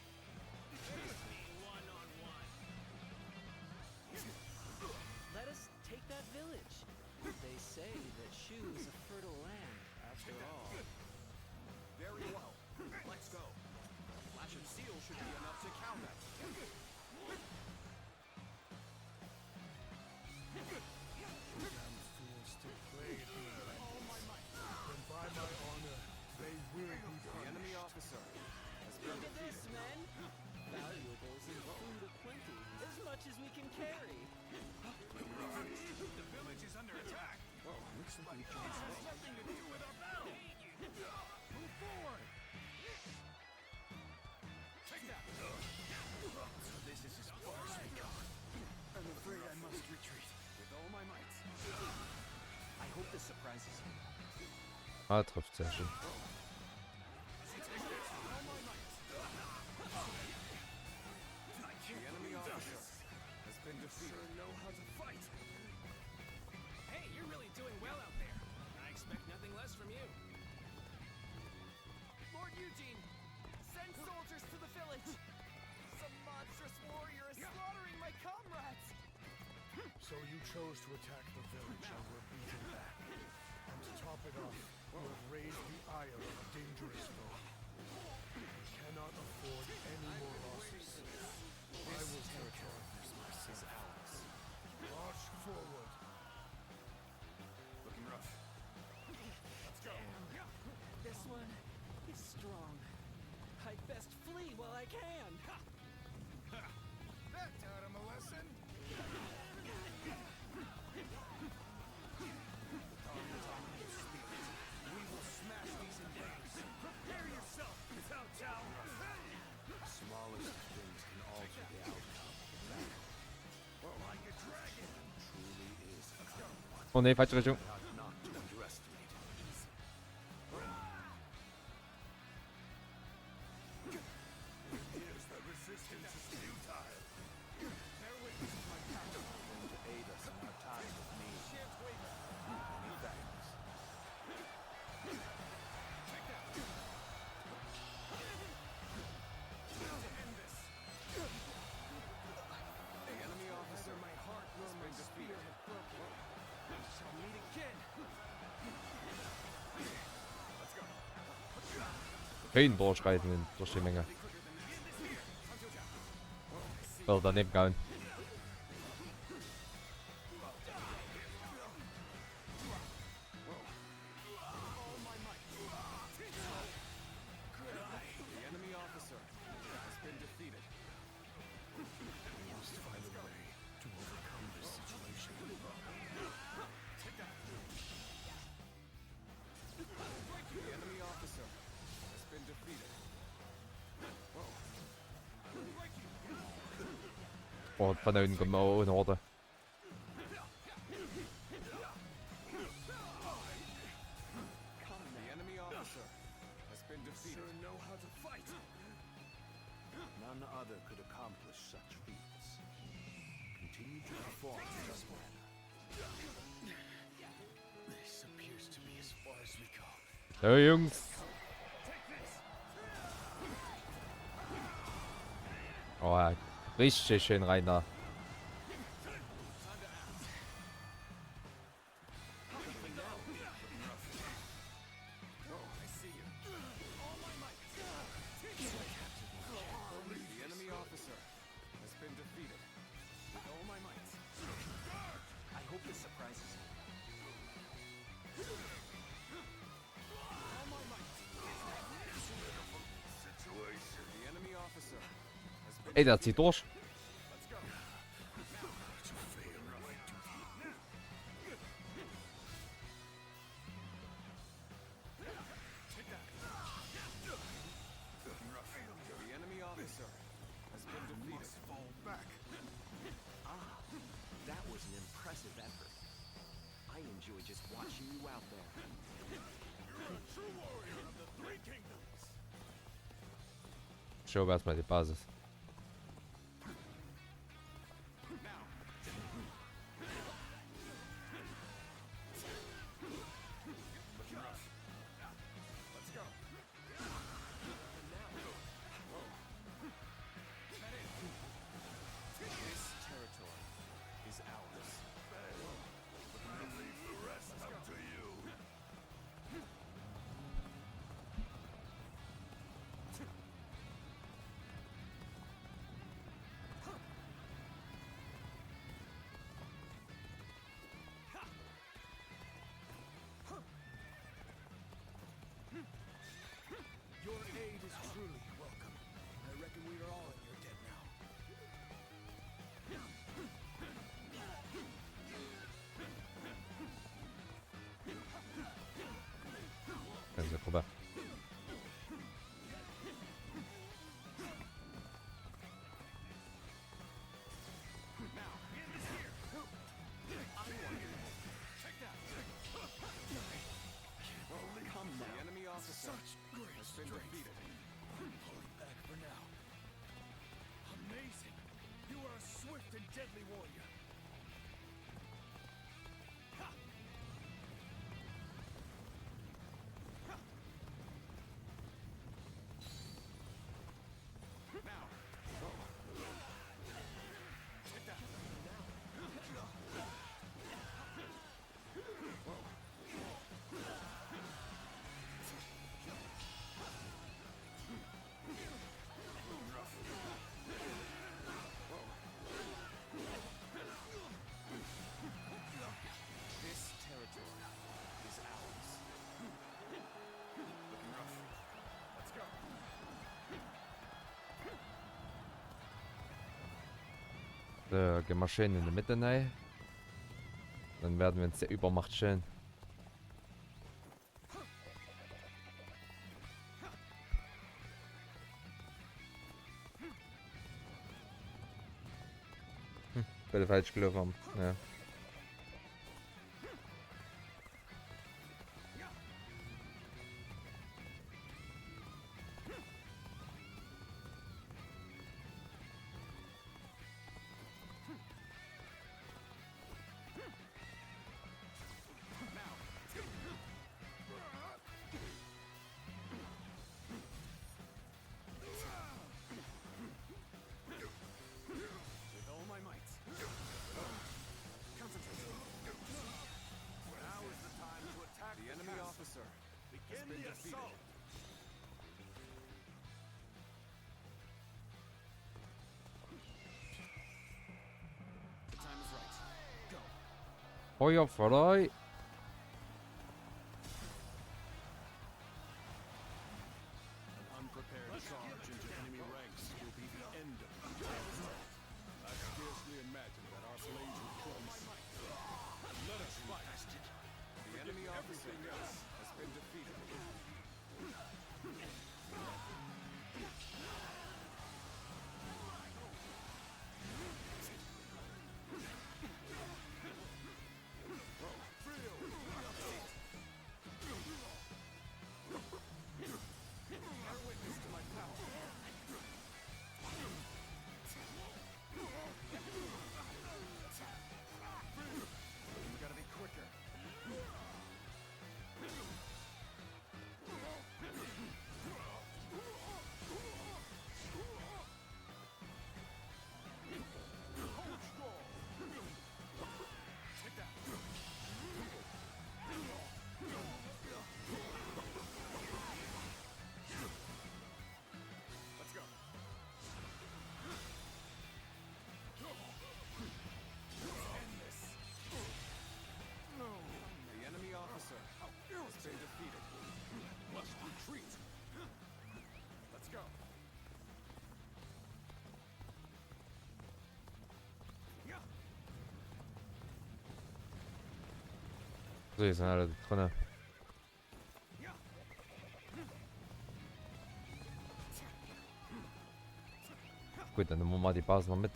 Let us take that village. They say that Shu is a fertile land, after all. Very well. Let's go. Flash of Steel should be enough to counter. Damn fools still play at me. Then by my honor, they will be punished. The enemy officer has been Look at this, defeated. men! Valuables and food aplenty, as much as we can carry. The village is under attack. Well, looks like It has nothing to do with our battle. Move forward. Take that. So this is as far as we got. I'm afraid I must retreat with all my might. I hope this surprises you. Ah, trifft sehr schön. the enemy officer has been defeated. Sure know how to fight. Hey, you're really doing well out there. I expect nothing less from you. Lord Eugene, send soldiers to the village. Some monstrous warrior is slaughtering my comrades. So you chose to attack the village and were beaten back. And to top it off, you have raised the ire of a dangerous foe. We cannot afford any more losses. I will take care of this myself. March forward. Looking rough. Let's go. This one is strong. I'd best flee while I can. That taught him a lesson. We will smash these in flames. Prepare yourself, Cao Cao. The smallest of things can alter the outcome. Like a dragon. Truly is a one. Oh ne, falsche Richtung. Not to underestimate. Here's the resistance is futile. Bear witness to my power. Going to aid us in our time with me. Shan't waver. Many thanks. Take that. To end this. The enemy officer, My heart has been defeated. We shall meet again. Let's go. Kein durchreiten durch die Menge. Well, daneben gehauen. The enemy officer has been defeated. We must find a way to overcome this situation. Oh, von da unten kommt auch eine Horde. The enemy officer has been defeated. Sure know how to fight. None other could accomplish such feats. Continue to perform in this manner. This appears to be as far as we go. Ja, Jungs. Oh, richtig schön rein da. The enemy officer has been defeated. With all my might. I hope this surprises you. All my might. Situation. The enemy officer has been Ey, der zieht durch. Let's go. The enemy officer has been defeated. Fall back. Ah, that was an impressive effort. I enjoy just watching you out there. You're a true warrior of the Three Kingdoms. Show erstmal die Basis. Now. Looking rough. Let's go. This territory is ours. I'll leave the rest up to you. Your aid is truly welcome. I reckon we are all in your debt now. Können Sie vorbei. Come now. The enemy officer has been defeated. Pulling back for now. Amazing. You are a swift and deadly warrior. Now. Take that. This territory is ours. Looking rough. Let's go. So, gehen wir schön in die Mitte rein. Dann werden wir uns der Übermacht stellen. Bitte falsch gelaufen haben. Ja. With all my might. Concentrate. Now is the time to attack The enemy officer has Begin been the defeated. assault. The time is right. Go. Feuer frei! An unprepared charge into enemy ranks will be the end of you. I scarcely imagined that our blades would cross. Let us fight. The enemy officer has been defeated. So, die sind alle drinne. Gut, dann nehmen wir mal die Basen noch mit.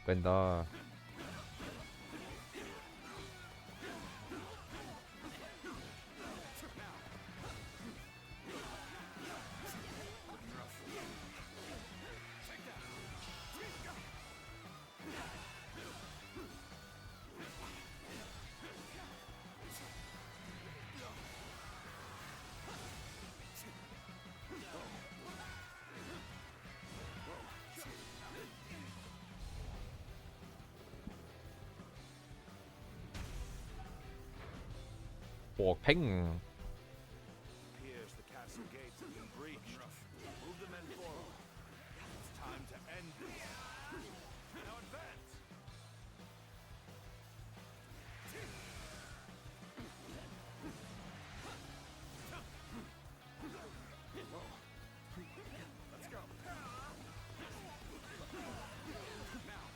Wenn da... Boah, Peng. Appears the castle gates have been breached. Move the men forward. It's time to end this. Now advance. Let's go. Now.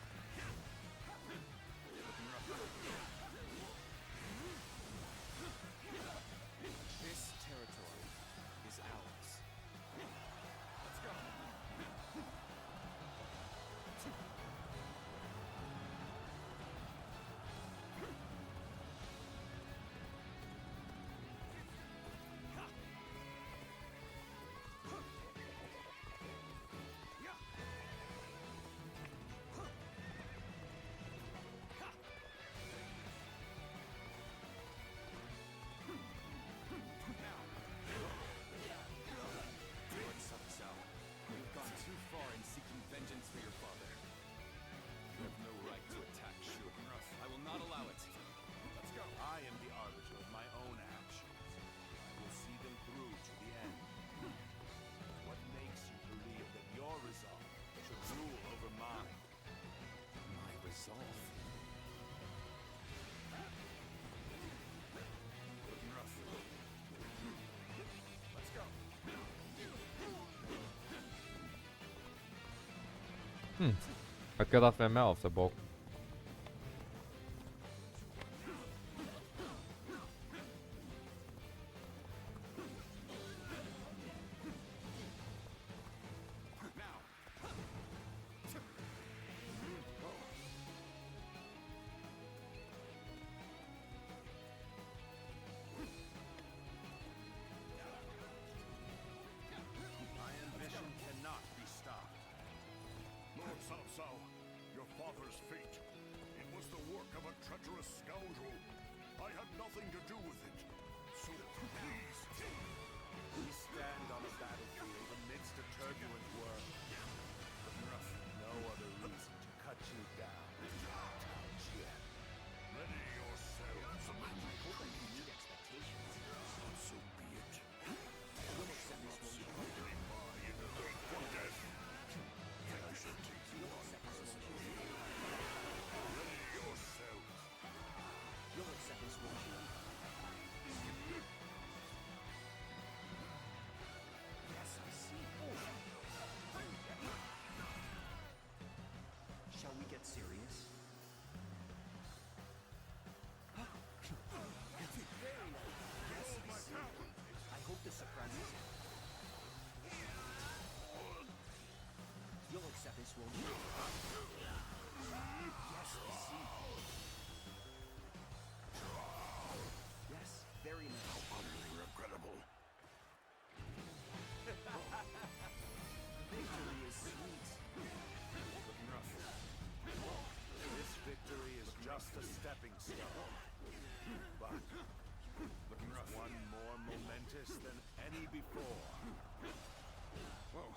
This territory is ours. Let's go. Lord Sub-Sao, you've gone too far in seeking vengeance for your father. You have no right to attack Shu. I will not allow it. Let's go. I am the arbiter of my own actions. I will see them through to the end. What makes you believe that your resolve should rule over mine? My resolve. Looking rough. Let's go. Hat gedacht, wäre mehr auf der Burg. My ambition cannot be stopped. Lord Cao, your father's fate. It was the work of a treacherous scoundrel. I had nothing to do with it. So please. We stand on a battlefield amidst a turbulent world. No other reason to cut you down. Ready yourselves. I hope I can meet expectations. So be it. You'll accept this, won't you? Death. And I shall take you on personally. Ready yourselves. You'll accept this, won't you? Yes, I see. Shall we get serious? Very nice. Yes, I see. I hope this surprises you. You'll accept this, won't you? Yes, I see. Yes, very nice. Utterly regrettable. Victory is sweet. Looking rough. This victory is just a stepping stone. But looking rough. One more momentous than any before. Well,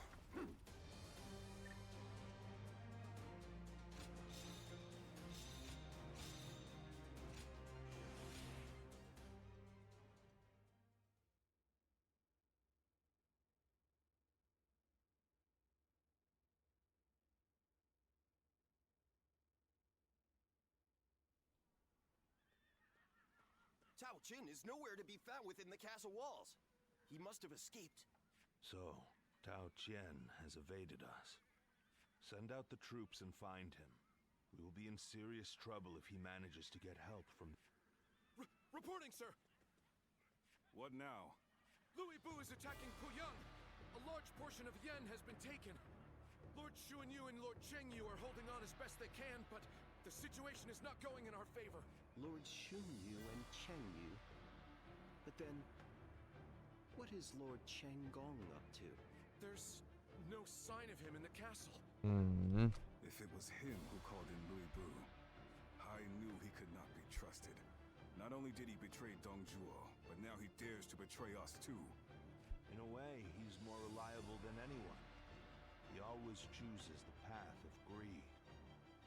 Tao Jin is nowhere to be found within the castle walls. He must have escaped. So, Tao Qian has evaded us. Send out the troops and find him. We will be in serious trouble if he manages to get help from... Reporting, sir! What now? Louis Bu is attacking Puyang! A large portion of Yen has been taken. Lord Xuanyu and Lord Chengyu are holding on as best they can, but the situation is not going in our favor. Lord Xunyu and Chengyu? But then, what is Lord Chenggong up to? There's no sign of him in the castle. If it was him who called in Louis Bu, I knew he could not be trusted. Not only did he betray Dongzhuo, but now he dares to betray us too. In a way, he's more reliable than anyone. He always chooses the path of greed.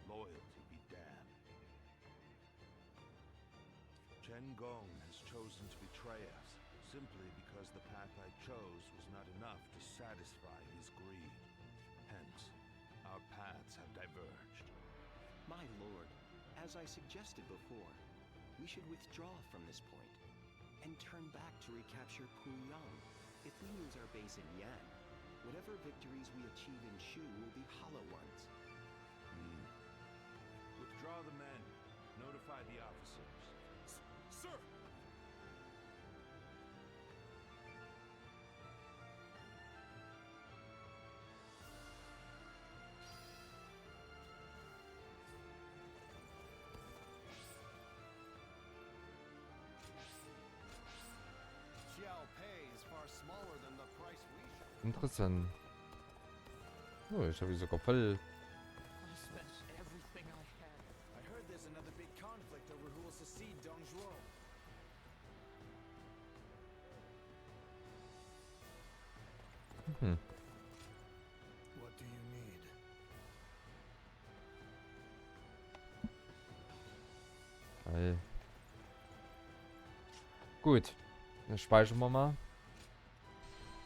Loyalty be damned. Chen Gong has chosen to betray us, simply because the path I chose was not enough to satisfy his greed. Hence, our paths have diverged. My lord, as I suggested before, we should withdraw from this point and turn back to recapture Puyang. If we lose our base in Yan, whatever victories we achieve in Shu will be hollow ones. Withdraw the men. Notify the officers. Sir! Xiao Pei is far smaller than the price we should. Interessant. Oh, ich habe sogar voll. I spent everything I had. I heard there's another big conflict over who will succeed Dongzhuo. What do you need? Geil. Gut. Dann speichern wir mal.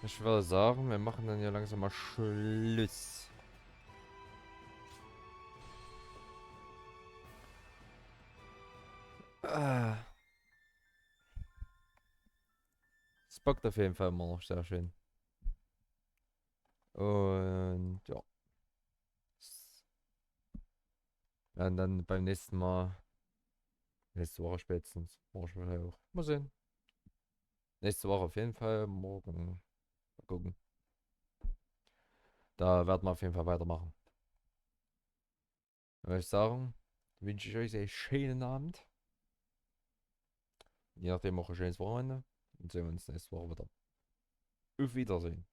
Ich würde sagen, wir machen dann ja langsam mal Schluss. Es bockt auf jeden Fall immer noch sehr schön. Und ja. Ja, und dann beim nächsten Mal. Nächste Woche spätestens. Morgen vielleicht auch. Mal sehen. Nächste Woche auf jeden Fall. Morgen. Mal gucken. Da werden wir auf jeden Fall weitermachen. Dann würde ich sagen, wünsche ich euch einen schönen Abend. Je nachdem auch ein schönes Wochenende. Und sehen wir uns nächste Woche wieder. Auf Wiedersehen.